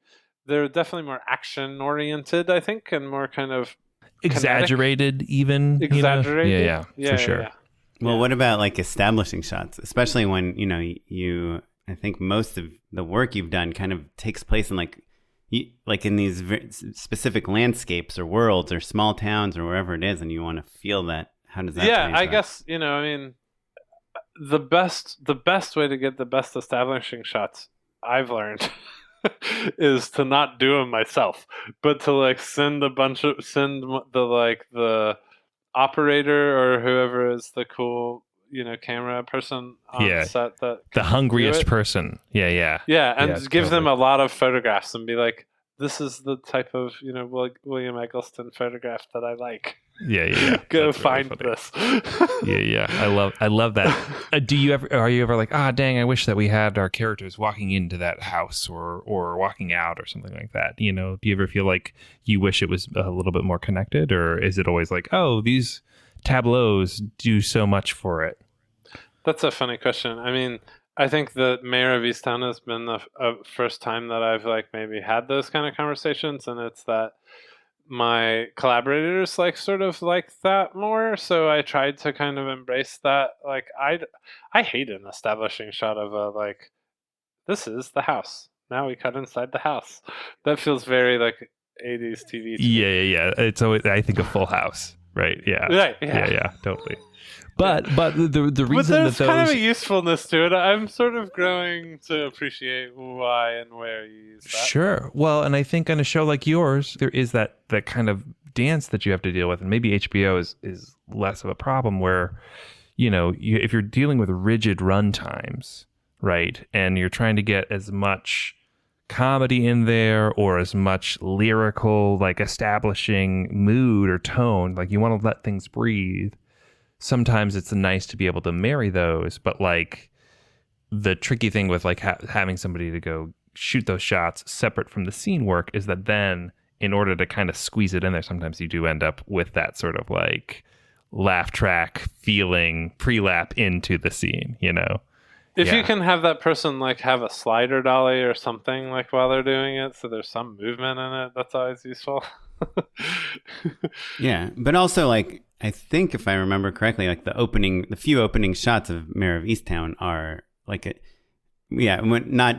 S3: they're definitely more action oriented, I think, and more kind of
S2: exaggerated
S3: kinetic.
S2: Even.
S3: Exaggerated.
S2: Yeah, for sure. Yeah.
S1: Well, what about like establishing shots, especially when, I think most of the work you've done kind of takes place in like in these very specific landscapes or worlds or small towns or wherever it is, and you want to feel that. How does that?
S3: Yeah, I guess, I mean, the best way to get the best establishing shots, I've learned, is to not do them myself, but to like send the operator or whoever is the cool camera person on set, that
S2: the hungriest person. Yeah,
S3: and give them a lot of photographs and be like, this is the type of William Eggleston photograph that I like.
S2: Yeah.
S3: Go That's find this.
S2: Yeah. I love that. Are you ever like, dang, I wish that we had our characters walking into that house or walking out or something like that? Do you ever feel like you wish it was a little bit more connected, or is it always like, these tableaus do so much for it?
S3: That's a funny question. I mean, I think the Mare of Easttown has been the first time that I've like maybe had those kind of conversations, and it's that my collaborators like sort of like that more. So I tried to kind of embrace that. Like I hate an establishing shot of a like, this is the house. Now we cut inside the house. That feels very like 80s TV.
S2: Yeah. It's always, I think, a Full House, right? Yeah.
S3: Right.
S2: Yeah, totally. But the reason
S3: but there's
S2: that those...
S3: kind of a usefulness to it. I'm sort of growing to appreciate why and where you use that.
S2: Sure. Well, and I think on a show like yours, there is that kind of dance that you have to deal with, and maybe HBO is less of a problem where, if you're dealing with rigid run times, right, and you're trying to get as much comedy in there or as much lyrical, like establishing mood or tone, like you want to let things breathe. Sometimes it's nice to be able to marry those, but like the tricky thing with like having somebody to go shoot those shots separate from the scene work is that then in order to kind of squeeze it in there, sometimes you do end up with that sort of like laugh track feeling pre-lap into the scene,
S3: If you can have that person like have a slider dolly or something like while they're doing it, so there's some movement in it, that's always useful.
S1: Yeah, but also like I think if I remember correctly, like the few opening shots of Mare of Easttown are like not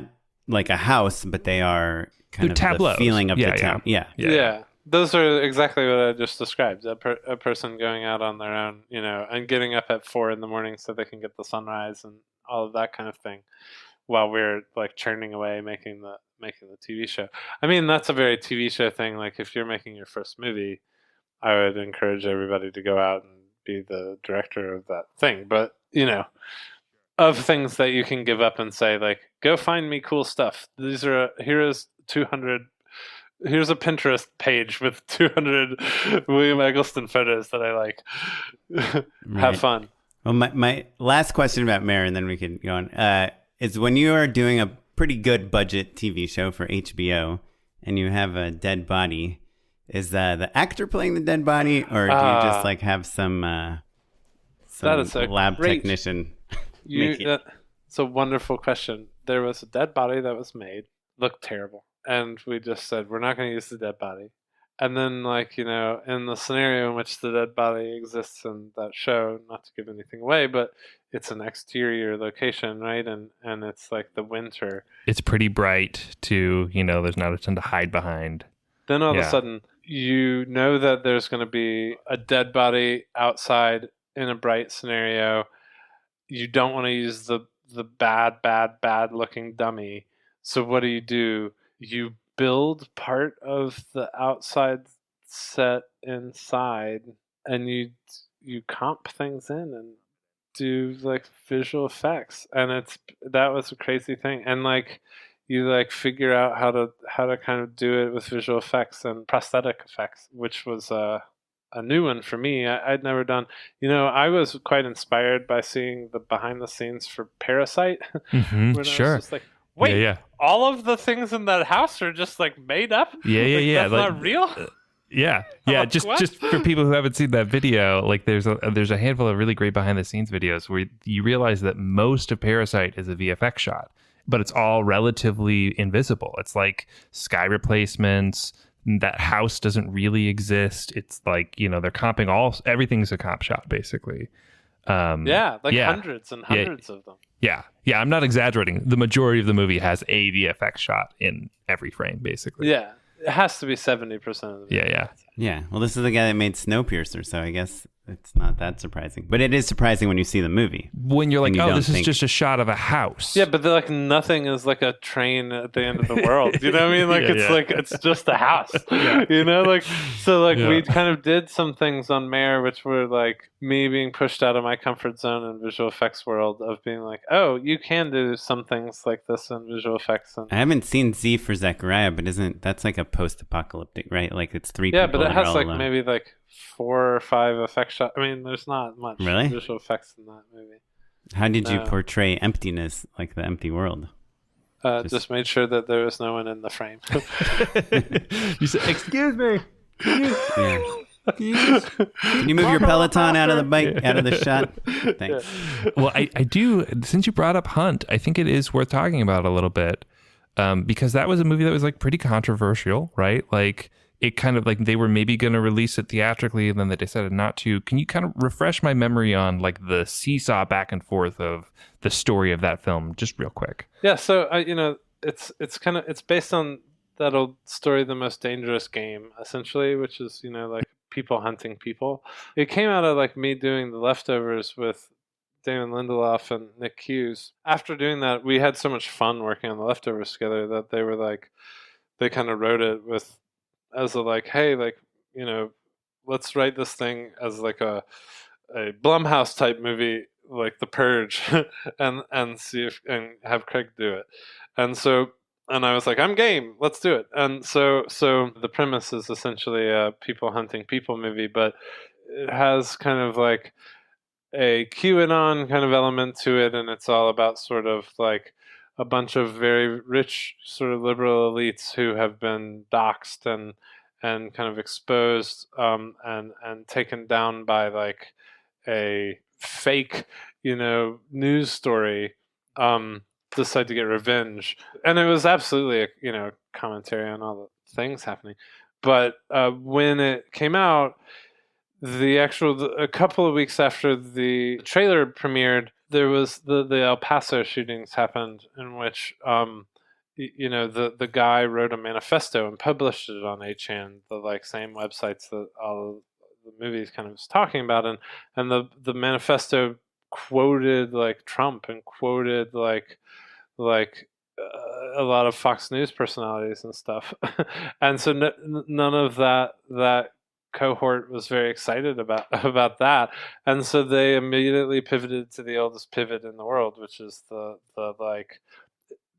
S1: like a house, but they are kind of
S2: tableaus.
S1: The feeling of the town.
S3: Yeah. Those are exactly what I just described. A person going out on their own, and getting up at 4 a.m. so they can get the sunrise and all of that kind of thing, while we're like churning away making the TV show. I mean, that's a very TV show thing. Like if you're making your first movie, I would encourage everybody to go out and be the director of that thing. But of things that you can give up and say like, go find me cool stuff. Here's a Pinterest page with 200 William Eggleston photos that I like. Have fun.
S1: Well, my last question about Mare, and then we can go on, is when you are doing a pretty good budget TV show for HBO and you have a dead body, is the actor playing the dead body, or do you just like have some lab technician make it?
S3: It's a wonderful question. There was a dead body that was made, looked terrible, and we just said we're not going to use the dead body. And then, like, in the scenario in which the dead body exists in that show, not to give anything away, but it's an exterior location, right? And it's like the winter.
S2: It's pretty bright too, there's not a ton to hide behind.
S3: Then all of a sudden, that there's going to be a dead body outside in a bright scenario. You don't want to use the bad looking dummy. So what do? You build part of the outside set inside, and you comp things in and do like visual effects, and that was a crazy thing. And like you like figure out how to kind of do it with visual effects and prosthetic effects, which was a new one for me. I'd never done. I was quite inspired by seeing the behind the scenes for Parasite.
S2: Sure.
S3: I was just like, wait, all of the things in that house are just like made up? That's not real?
S2: Just for people who haven't seen that video, like there's a handful of really great behind the scenes videos where you realize that most of Parasite is a VFX shot, but it's all relatively invisible. It's like sky replacements. That house doesn't really exist. It's like, they're comping everything's a comp shot basically. Hundreds and hundreds of them. Yeah, I'm not exaggerating. The majority of the movie has a VFX shot in every frame, basically.
S3: Yeah, it has to be 70% of the movie.
S1: Yeah. Well, this is the guy that made Snowpiercer, so I guess it's not that surprising. But it is surprising when you see the movie.
S2: When you're like, this is just a shot of a house.
S3: Yeah, but like nothing is like a train at the end of the world. You know what I mean? Like it's just a house. We kind of did some things on Mare, which were like me being pushed out of my comfort zone in visual effects world of being like, oh, you can do some things like this in visual effects.
S1: I haven't seen Z for Zachariah, but that's like a post-apocalyptic, right? Like it's 3 people.
S3: Yeah, but it has like maybe like 4 or 5 effect shots. I mean, there's not much visual effects in that movie.
S1: How did you portray emptiness, like the empty world?
S3: Just made sure that there was no one in the frame.
S2: You said, "Excuse me,
S1: can you move your Peloton out of the shot?" Thanks.
S2: Well, I do. Since you brought up Hunt, I think it is worth talking about a little bit because that was a movie that was like pretty controversial, right? Like. It kind of like they were maybe going to release it theatrically and then they decided not to. Can you kind of refresh my memory on like the seesaw back and forth of the story of that film just real quick?
S3: Yeah. So, it's based on that old story, The Most Dangerous Game, essentially, which is, like people hunting people. It came out of like me doing The Leftovers with Damon Lindelof and Nick Hughes. After doing that, we had so much fun working on The Leftovers together that they were like, they kind of wrote it with as a like, hey, like, let's write this thing as like a Blumhouse type movie, like The Purge, and see if and have Craig do it. And I was like, I'm game, let's do it. And so the premise is essentially a people hunting people movie, but it has kind of like a QAnon kind of element to it, and it's all about sort of like a bunch of very rich sort of liberal elites who have been doxxed and kind of exposed, and taken down by like a fake, news story, decide to get revenge. And it was absolutely a, commentary on all the things happening. But when it came out, a couple of weeks after the trailer premiered, there was the El Paso shootings happened, in which the guy wrote a manifesto and published it on 8chan, the like same websites that all the movies kind of was talking about, and the manifesto quoted like Trump and quoted like a lot of Fox News personalities and stuff, and so none of that cohort was very excited about that, and so they immediately pivoted to the oldest pivot in the world, which is the like,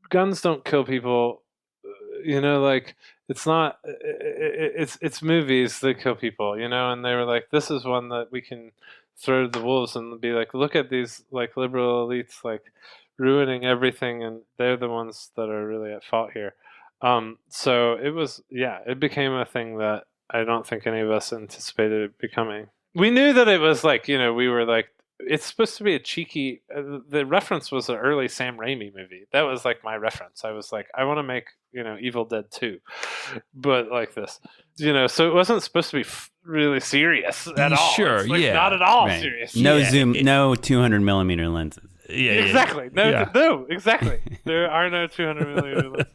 S3: guns don't kill people, like it's not, it's movies that kill people, and they were like, this is one that we can throw to the wolves and be like, look at these like liberal elites like ruining everything, and they're the ones that are really at fault here. So it became a thing that I don't think any of us anticipated it becoming. We knew that it was like, we were like, it's supposed to be a cheeky. The reference was an early Sam Raimi movie. That was like my reference. I was like, I want to make Evil Dead 2, but like this, So it wasn't supposed to be really serious at all.
S2: Sure,
S3: like, not at all serious.
S1: No zoom, no 200 millimeter lenses.
S3: Yeah, exactly. No, exactly. There are no 200 millimeter lenses.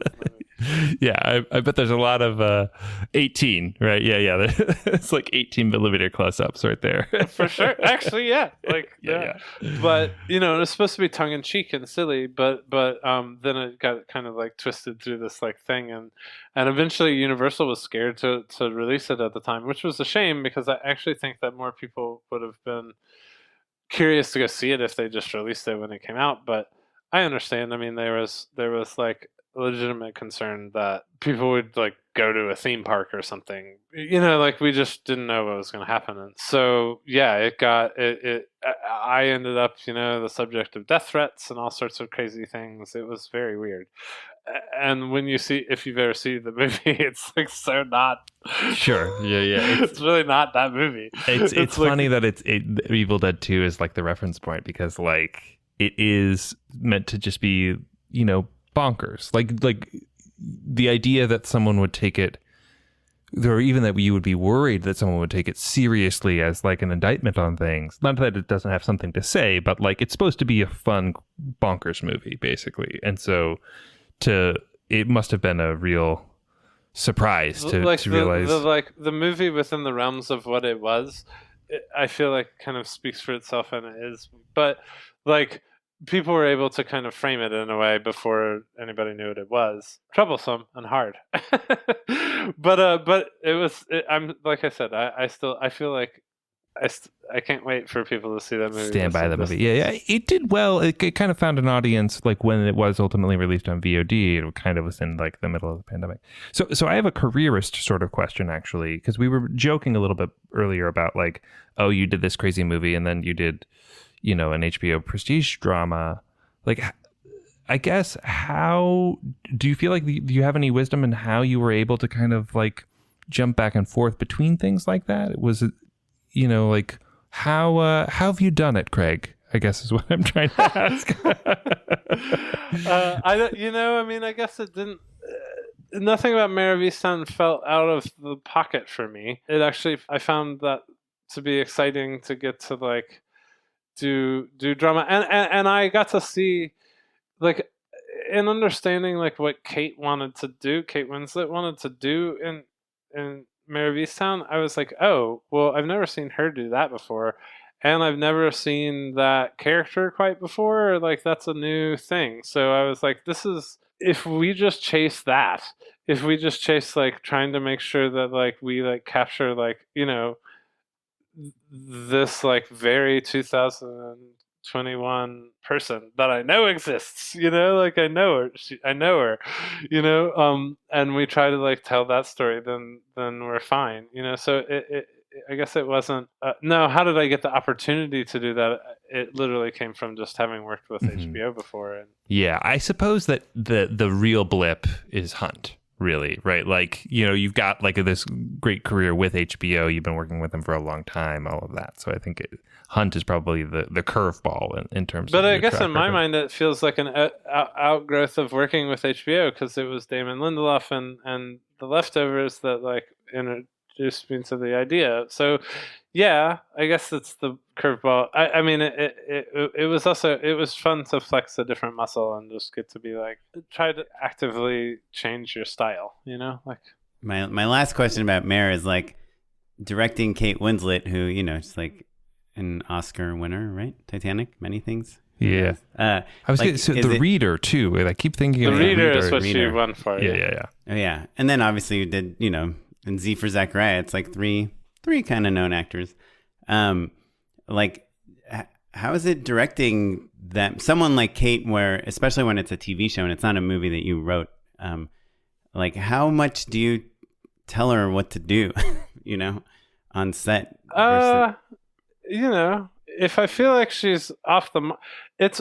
S2: Yeah, I bet there's a lot of 18, right? Yeah. It's like 18 millimeter close-ups right there.
S3: For sure. Actually, yeah. Like, yeah. But, it was supposed to be tongue-in-cheek and silly, but then it got kind of like twisted through this like thing, and eventually Universal was scared to release it at the time, which was a shame, because I actually think that more people would have been curious to go see it if they just released it when it came out. But I understand. I mean, there was like legitimate concern that people would like go to a theme park or something, like we just didn't know what was going to happen. And so I ended up the subject of death threats and all sorts of crazy things. It was very weird. And if you've ever seen the movie, it's like so not
S2: sure. Yeah.
S3: It's really not that movie.
S2: It's funny that Evil Dead 2 is like the reference point, because like it is meant to just be bonkers. Like the idea that someone would take it, or even that you would be worried that someone would take it seriously as like an indictment on things. Not that it doesn't have something to say, but like it's supposed to be a fun bonkers movie, basically. And so it must have been a real surprise to realize
S3: the movie within the realms of what it was. I feel like kind of speaks for itself, and it is. But like, people were able to kind of frame it in a way before anybody knew what it was. Troublesome and hard. But it was. I'm like I said. I feel like I can't wait for people to see that movie.
S2: Stand by the movie. Yeah. It did well. It kind of found an audience like when it was ultimately released on VOD. It kind of was in like the middle of the pandemic. So I have a careerist sort of question, actually, because we were joking a little bit earlier about like, oh, you did this crazy movie and then you did, an HBO prestige drama. Like, I guess, how do you feel like, do you have any wisdom in how you were able to kind of like jump back and forth between things like that? Was it, like how have you done it, Craig? I guess is what I'm trying to ask.
S3: I guess it didn't. Nothing about Mare of Easttown felt out of the pocket for me. It actually, I found that to be exciting to get to like do drama, and I got to see, like, in understanding like what Kate Winslet wanted to do in Mare of Easttown, I was like, oh, well, I've never seen her do that before, and I've never seen that character quite before. Like that's a new thing. So I was like, this is if we just chase that, if we just chase like trying to make sure that like we like capture like this like very 2021 person that I know exists, like I know her, and we try to like tell that story, then we're fine, so it I guess it wasn't no, how did I get the opportunity to do that? It literally came from just having worked with HBO before. And
S2: yeah, I suppose that the real blip is Hunt. Really, right? Like, you've got like this great career with HBO. You've been working with them for a long time, all of that. So I think Hunt is probably the curveball in terms
S3: but
S2: of.
S3: But I guess in my mind, it feels like an outgrowth of working with HBO because it was Damon Lindelof and The Leftovers that like introduced me to the idea. So yeah, I guess it's the curveball. I mean, it was also, it was fun to flex a different muscle and just get to be like, try to actively change your style, like.
S1: My last question about Mare is like directing Kate Winslet, who, she's like an Oscar winner, right? Titanic, many things.
S2: Yeah. I was like, so the Reader too. I keep thinking
S3: of
S2: the
S3: Reader is what she won for.
S2: Yeah.
S1: Oh yeah. And then obviously you did, in Z for Zachariah, it's like three kind of known actors. Like, how is it directing that someone like Kate, where especially when it's a TV show and it's not a movie that you wrote, like how much do you tell her what to do, on set?
S3: If I feel like she's off the,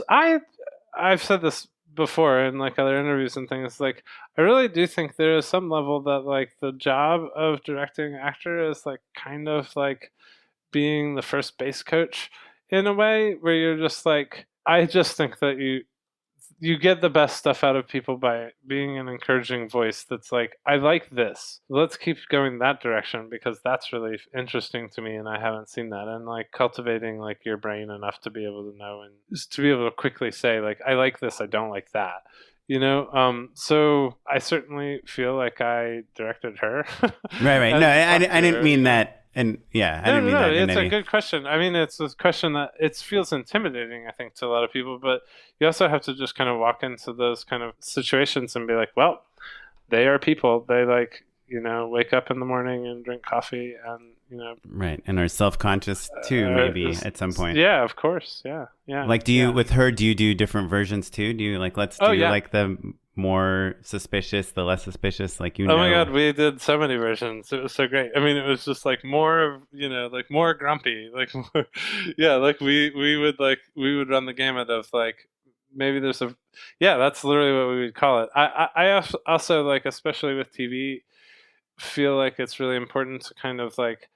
S3: I've said this before in like other interviews and things, like I really do think there is some level that like the job of directing actor is like kind of like being the first base coach in a way, where you're just like, I just think that you get the best stuff out of people by being an encouraging voice that's like, I like this, let's keep going that direction because that's really interesting to me and I haven't seen that, and like cultivating like your brain enough to be able to know and just to be able to quickly say like, I like this, I don't like that, so I certainly feel like I directed her.
S1: Right. No, I didn't mean that. And yeah, I didn't mean that.
S3: It's a good question. I mean, it's a question that it feels intimidating, I think, to a lot of people, but you also have to just kind of walk into those kind of situations and be like, well, they are people. They like, wake up in the morning and drink coffee and,
S1: Right. And are self-conscious too, maybe at some point.
S3: Yeah, of course. Yeah.
S1: Like, with her, do you do different versions too? Do you like, let's do like the more suspicious, the less suspicious, like,
S3: Oh my God, we did so many versions. It was so great. I mean, it was just like more, like more grumpy, like, yeah, like we would run the gamut of like, maybe there's that's literally what we would call it. I also like, especially with TV, feel like it's really important to kind of like,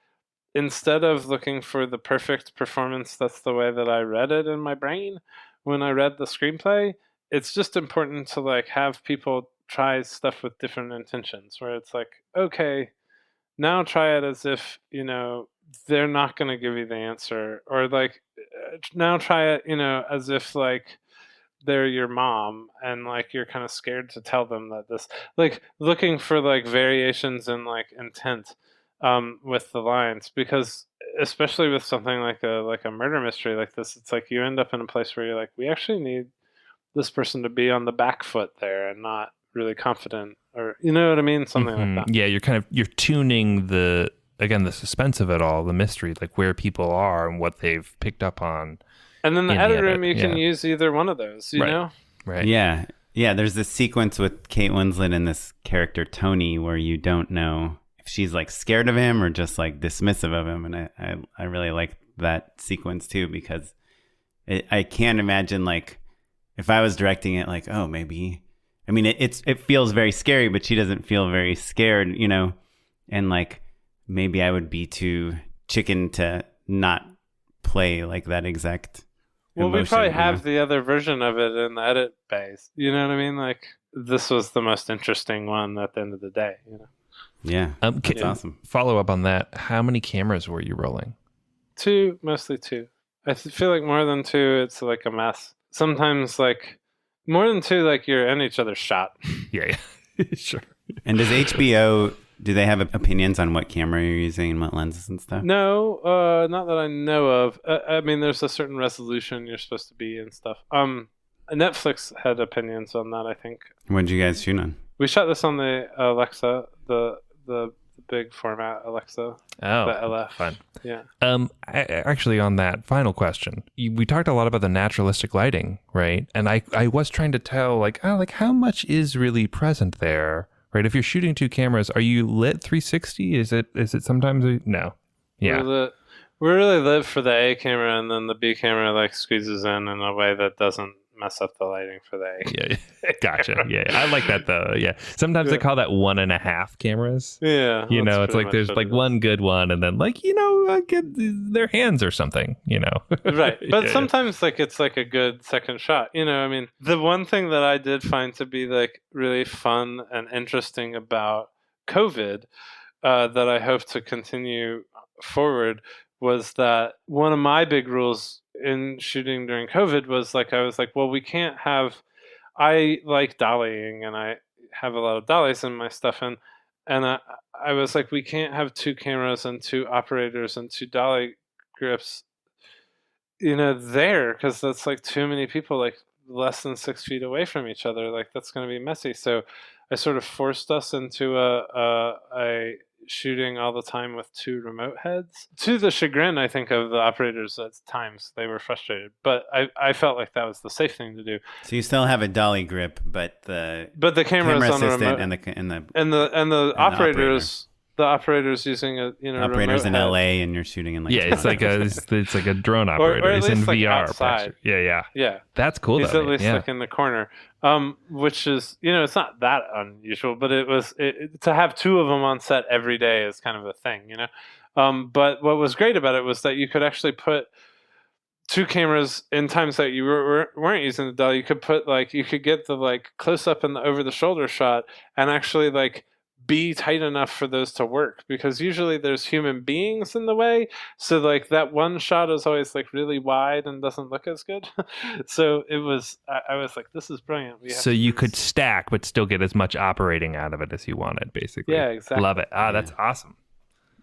S3: instead of looking for the perfect performance, that's the way that I read it in my brain when I read the screenplay. It's just important to like have people try stuff with different intentions, where it's like, okay, now try it as if, they're not going to give you the answer, or like, now try it, as if like they're your mom and like you're kind of scared to tell them that this, like looking for like variations in like intent with the lines, because especially with something like a murder mystery like this, it's like you end up in a place where you're like, we actually need this person to be on the back foot there and not really confident, or you know what I mean, something like that.
S2: Yeah, you're tuning the suspense of it all, the mystery, like where people are and what they've picked up on.
S3: And then the edit room, you can use either one of those, you know?
S1: Right. Yeah. There's this sequence with Kate Winslet and this character Tony where you don't know if she's like scared of him or just like dismissive of him, and I really like that sequence too, because I can't imagine like if I was directing it, like, oh, maybe, I mean, it feels very scary, but she doesn't feel very scared, and like maybe I would be too chicken to not play like that exact
S3: Well,
S1: emotion,
S3: we probably have the other version of it in the edit base. You know what I mean? Like, this was the most interesting one at the end of the day,
S1: Yeah, that's awesome.
S2: Follow up on that. How many cameras were you rolling?
S3: 2, mostly 2. I feel like more than 2, it's like a mess. Sometimes, like, More than two, like you're in each other's shot.
S2: Yeah. Sure.
S1: And does HBO, do they have opinions on what camera you're using and what lenses and stuff?
S3: No, not that I know of. I mean, there's a certain resolution you're supposed to be and stuff. Netflix had opinions on that, I think.
S1: What did you guys shoot on?
S3: We shot this on the Alexa, the big format Alexa.
S2: Oh,
S3: the LF.
S2: fun.
S3: Yeah.
S2: Actually, on that final question, we talked a lot about the naturalistic lighting, right? And I was trying to tell, like how much is really present there, right? If you're shooting two cameras, are you lit 360? Is it sometimes no? Yeah.
S3: We really live for the A camera, and then the B camera like squeezes in a way that doesn't mess up the lighting for the A.
S2: Yeah, gotcha. Yeah, I like that though. Yeah, sometimes they call that 1.5 cameras.
S3: Yeah,
S2: you know, it's like there's like one good one, and then like their hands or something. You know,
S3: right? But sometimes like it's like a good second shot. You know, I mean, the one thing that I did find to be like really fun and interesting about COVID that I hope to continue forward was that one of my big rules in shooting during COVID was like, I was like, well, I like dollying and I have a lot of dollies in my stuff. And I was like, we can't have two cameras and two operators and two dolly grips, there, because that's like too many people, like less than 6 feet away from each other. Like that's going to be messy. So I sort of forced us into a shooting all the time with two remote heads, to the chagrin, I think, of the operators. At times they were frustrated, but I felt like that was the safe thing to do.
S1: So you still have a dolly grip, but the
S3: camera is on the remote,
S1: and
S3: the operators. The operator's using a
S1: operators in LA, and you're shooting in like
S2: it's like a drone operator.
S3: or at
S2: He's
S3: least
S2: in
S3: like
S2: VR.
S3: Outside.
S2: Yeah. That's cool.
S3: He's at least like in the corner, which is it's not that unusual, but it was to have two of them on set every day is kind of a thing, But what was great about it was that you could actually put two cameras in times that you weren't using the dolly. You could put you could get the like close up and the over the shoulder shot, and actually like be tight enough for those to work, because usually there's human beings in the way, so like that one shot is always like really wide and doesn't look as good. So it was I was like, this is brilliant.
S2: So you could stack but still get as much operating out of it as you wanted, basically.
S3: Yeah, exactly.
S2: Love it. That's awesome.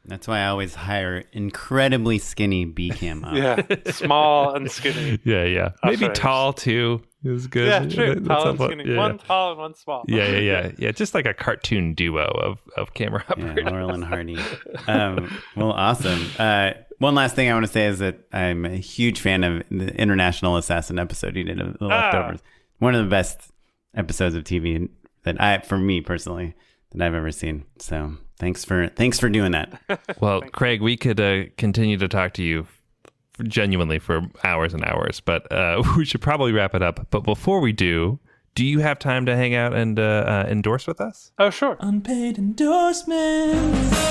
S1: That's why I always hire incredibly skinny B cam ops.
S3: Yeah, small and skinny.
S2: Yeah. Maybe tall too is good.
S3: Yeah, true. Tall and skinny. Yeah. One tall and one small.
S2: Yeah. Just like a cartoon duo of camera operators.
S1: Yeah, Laurel and Hardy. Well, awesome. One last thing I want to say is that I'm a huge fan of the International Assassin episode you did of The Leftovers. One of the best episodes of TV for me personally, that I've ever seen. So thanks for doing that.
S2: Well, Craig, we could continue to talk to you genuinely for hours and hours, but we should probably wrap it up. But before we do you have time to hang out and endorse with us?
S3: Oh, sure.
S4: Unpaid endorsements.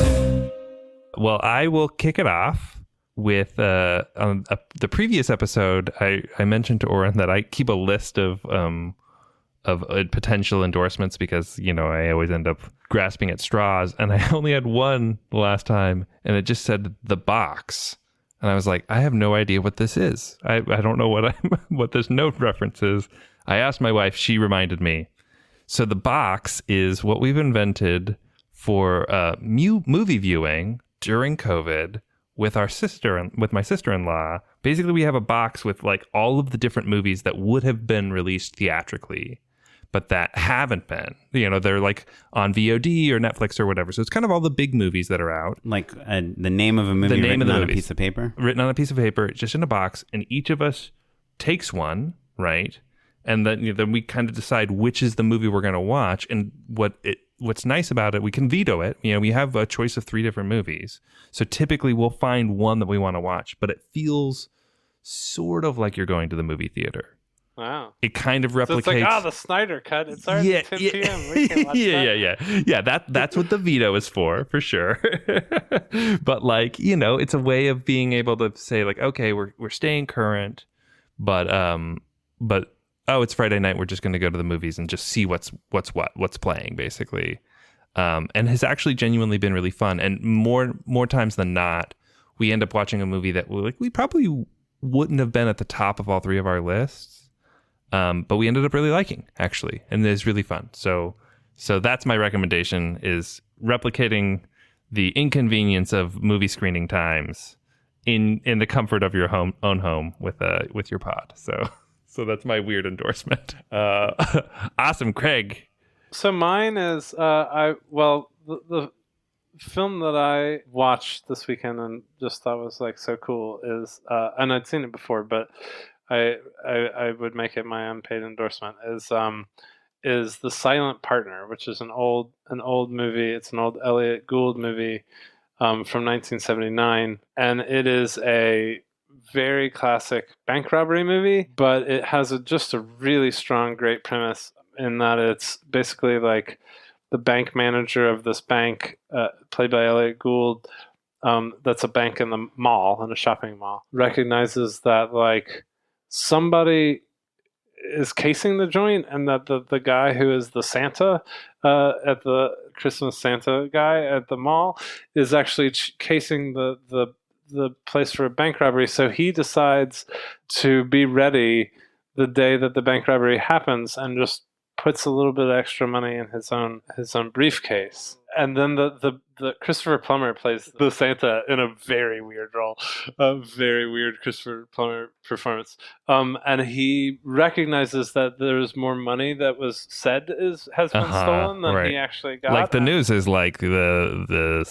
S2: Well, I will kick it off with on the previous episode. I mentioned to Oren that I keep a list of potential endorsements because, I always end up grasping at straws. And I only had one the last time, and it just said The Box. And I was like, I have no idea what this is. I don't know what this note reference is. I asked my wife. She reminded me. So The Box is what we've invented for movie viewing during COVID with my sister-in-law. Basically, we have a box with like all of the different movies that would have been released theatrically, but that haven't been. They're like on VOD or Netflix or whatever. So it's kind of all the big movies that are out.
S1: Like the name of a movie written on a piece of paper?
S2: Written on a piece of paper, just in a box, and each of us takes one, right? And then we kind of decide which is the movie we're going to watch. And what's nice about it, we can veto it. We have a choice of 3 different movies. So typically we'll find one that we want to watch, but it feels sort of like you're going to the movie theater.
S3: Wow.
S2: It kind of replicates. So
S3: it's like, the Snyder cut. It's already 10 p.m. We can't watch that.
S2: Yeah, that's what the veto is for sure. But it's a way of being able to say like, okay, we're staying current, but it's Friday night. We're just going to go to the movies and just see what's playing, basically. And has actually genuinely been really fun. And more times than not, we end up watching a movie that we probably wouldn't have been at the top of all 3 of our lists. but we ended up really liking, actually, and it's really fun. So that's my recommendation, is replicating the inconvenience of movie screening times in the comfort of your own home with your pod. So that's my weird endorsement. Awesome, Craig.
S3: So mine is the film that I watched this weekend and just thought was like so cool is and I'd seen it before, but I would make it my unpaid endorsement is The Silent Partner, which is an old movie. It's an old Elliot Gould movie from 1979, and it is a very classic bank robbery movie, but it has just a really strong, great premise in that it's basically like the bank manager of this bank, played by Elliot Gould, that's a bank in the mall, in a shopping mall, recognizes that like somebody is casing the joint, and that the guy who is the Santa at the Christmas Santa guy at the mall is actually casing the place for a bank robbery. So he decides to be ready the day that the bank robbery happens and just puts a little bit of extra money in his own briefcase. And then the Christopher Plummer plays the Santa in a very weird role, a very weird Christopher Plummer performance. And he recognizes that there's more money that was said has been stolen than he actually got.
S2: Like the news is like the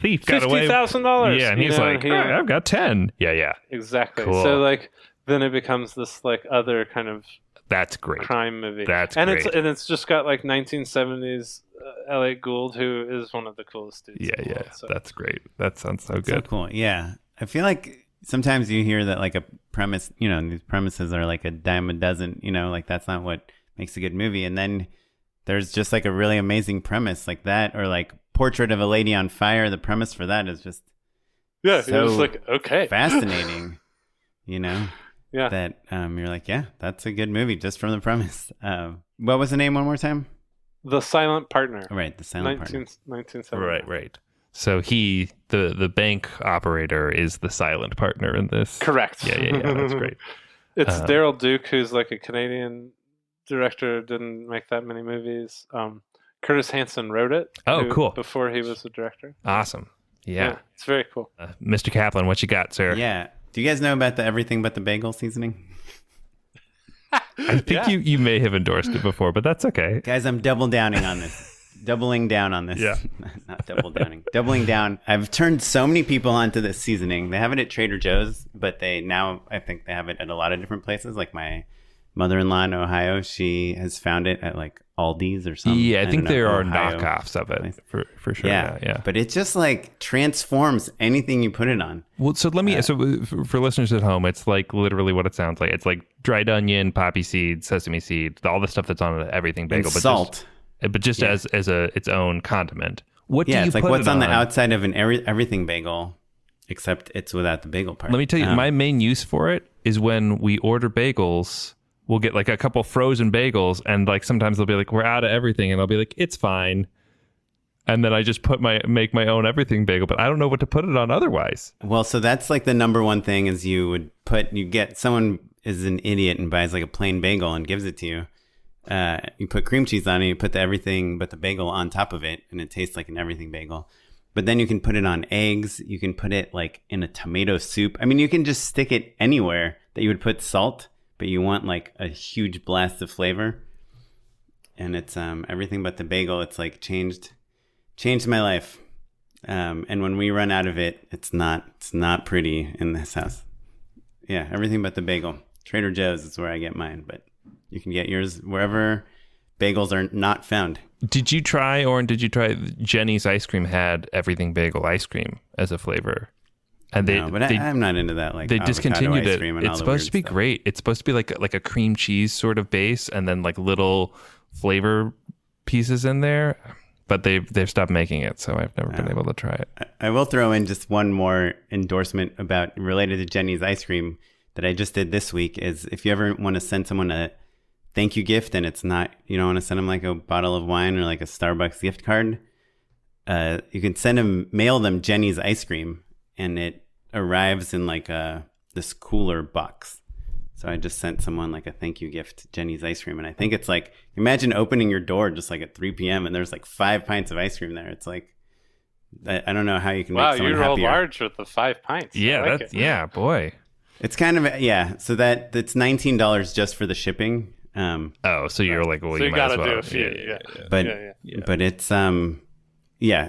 S2: thief got away
S3: $50,000.
S2: Yeah, and he's like, I've got 10. Yeah.
S3: Exactly.
S2: Cool.
S3: So like then it becomes this like other kind of
S2: that's great
S3: crime movie.
S2: That's
S3: great.
S2: Great.
S3: It's just got like 1970s Elliot Gould, who is one of the coolest dudes.
S2: Yeah.
S3: In the world, so.
S2: That's great. That sounds so good.
S1: So cool. Yeah. I feel like sometimes you hear that like a premise, these premises are like a dime a dozen, like that's not what makes a good movie. And then there's just like a really amazing premise like that, or like Portrait of a Lady on Fire. The premise for that is just
S3: so
S1: you're just
S3: like, okay,
S1: fascinating,
S3: Yeah.
S1: That you're like, yeah, that's a good movie just from the premise. What was the name one more time?
S3: The Silent Partner.
S1: Oh, right, The Silent Partner.
S3: 1970.
S2: Right. So the bank operator is the silent partner in this.
S3: Correct.
S2: Yeah. That's great.
S3: It's Daryl Duke, who's like a Canadian director, didn't make that many movies. Curtis Hanson wrote it.
S2: Oh, cool.
S3: Before he was a director.
S2: Awesome. Yeah.
S3: It's very cool.
S2: Mr. Kaplan, what you got, sir?
S1: Yeah. Do you guys know about the Everything But the Bagel seasoning?
S2: I think you may have endorsed it before, but that's okay.
S1: Guys, I'm doubling down on this.
S2: Yeah.
S1: Not doubling down. I've turned so many people onto this seasoning. They have it at Trader Joe's, but I think they have it at a lot of different places. Like my mother-in-law in Ohio, she has found it at like Aldi's or something.
S2: Yeah, I think there are knockoffs of it for sure. Yeah.
S1: But it just like transforms anything you put it on.
S2: Well, so let me. So for listeners at home, it's like literally what it sounds like. It's like dried onion, poppy seeds, sesame seeds, all the stuff that's on everything bagel,
S1: and
S2: but
S1: salt.
S2: Just as its own condiment. What do you
S1: it's like
S2: put
S1: what's
S2: it
S1: on the outside of an everything bagel, except it's without the bagel part.
S2: Let me tell you, my main use for it is when we order bagels. We'll get like a couple frozen bagels, and like sometimes they'll be like, we're out of everything, and I'll be like, it's fine. And then I just make my own everything bagel, but I don't know what to put it on otherwise.
S1: Well, so that's like the number one thing is you get someone is an idiot and buys like a plain bagel and gives it to you. You put cream cheese on it, you put the everything but the bagel on top of it, and it tastes like an everything bagel. But then you can put it on eggs. You can put it like in a tomato soup. I mean, you can just stick it anywhere that you would put salt, but you want like a huge blast of flavor. And it's everything but the bagel. It's like changed my life. And when we run out of it, it's not pretty in this house. Yeah, everything but the bagel. Trader Joe's is where I get mine, but you can get yours wherever bagels are not found.
S2: Did you try Jeni's ice cream had everything bagel ice cream as a flavor? And
S1: I'm not into that. Like
S2: they discontinued it. It's supposed to be
S1: stuff.
S2: Great. It's supposed to be like a cream cheese sort of base, and then like little flavor pieces in there. But they've stopped making it, so I've never been able to try it.
S1: I will throw in just one more endorsement related to Jeni's ice cream that I just did this week. Is if you ever want to send someone a thank you gift, and it's not, you don't want to send them like a bottle of wine or like a Starbucks gift card, you can mail them Jeni's ice cream, and it arrives in like this cooler box. So I just sent someone like a thank you gift, Jeni's Ice Cream. And I think it's like, imagine opening your door just like at 3 p.m. and there's like 5 pints of ice cream there. It's like, I don't know how you can make someone happier.
S3: Wow, you roll large with the 5 pints.
S2: Yeah,
S3: yeah,
S2: boy.
S1: It's kind of, so that's $19 just for the shipping.
S2: So you're like, well,
S3: so
S2: you might
S3: gotta
S2: as well.
S3: do a few.
S1: But it's, I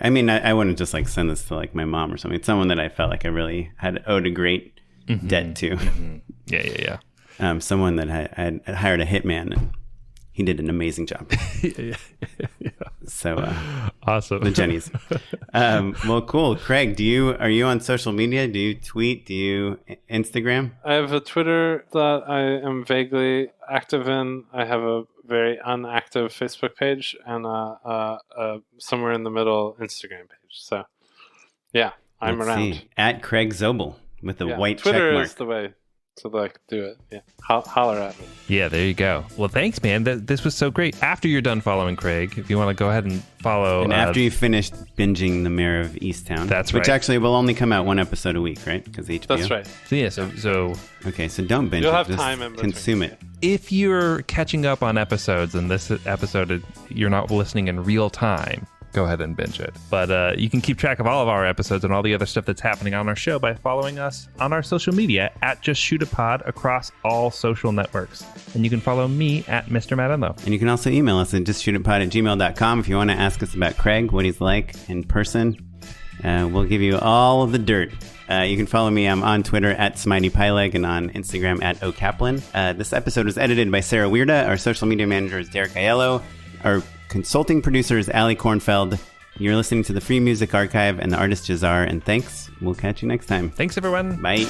S1: mean, I wouldn't just like send this to like my mom or something. It's someone that I felt like I really had owed a great debt to.
S2: Yeah.
S1: Someone that had hired a hitman, and he did an amazing job.
S2: Yeah.
S1: So
S2: awesome.
S1: The Jennies. Well, cool. Craig, are you on social media? Do you tweet? Do you Instagram?
S3: I have a Twitter that I am vaguely active in. I have a very unactive Facebook page and somewhere in the middle Instagram page. So, yeah, I'm
S1: Let's
S3: around.
S1: see. At Craig Zobel with a white check
S3: Twitter
S1: mark.
S3: is the way to like do it. Yeah, holler at me.
S2: Yeah, there you go. Well, thanks, man. This was so great. After you're done following Craig, if you want to go ahead and follow.
S1: And after you finished binging the Mare of Easttown.
S2: That's right.
S1: Which actually will only come out 1 episode a week, right? Because HBO.
S3: That's right.
S2: So yeah, so
S1: okay, so don't binge
S3: You'll
S1: it.
S3: have
S1: Just
S3: time in between.
S1: consume it.
S2: if you're catching up on episodes and this episode you're not listening in real time, go ahead and binge it. But you can keep track of all of our episodes and all the other stuff that's happening on our show by following us on our social media at Just Shoot a Pod across all social networks. And you can follow me at Mr. Matt Enlow.
S1: And you can also email us at justshootitpod@gmail.com if you want to ask us about Craig, what he's like in person. We'll give you all of the dirt. You can follow me. I'm on Twitter at SmiteyPyleg and on Instagram at OKaplan. This episode was edited by Sarah Weirda. Our social media manager is Derek Aiello. Our consulting producer is Ali Kornfeld. You're listening to the Free Music Archive and the artist Jahzzar. And thanks. We'll catch you next time.
S2: Thanks, everyone.
S1: Bye.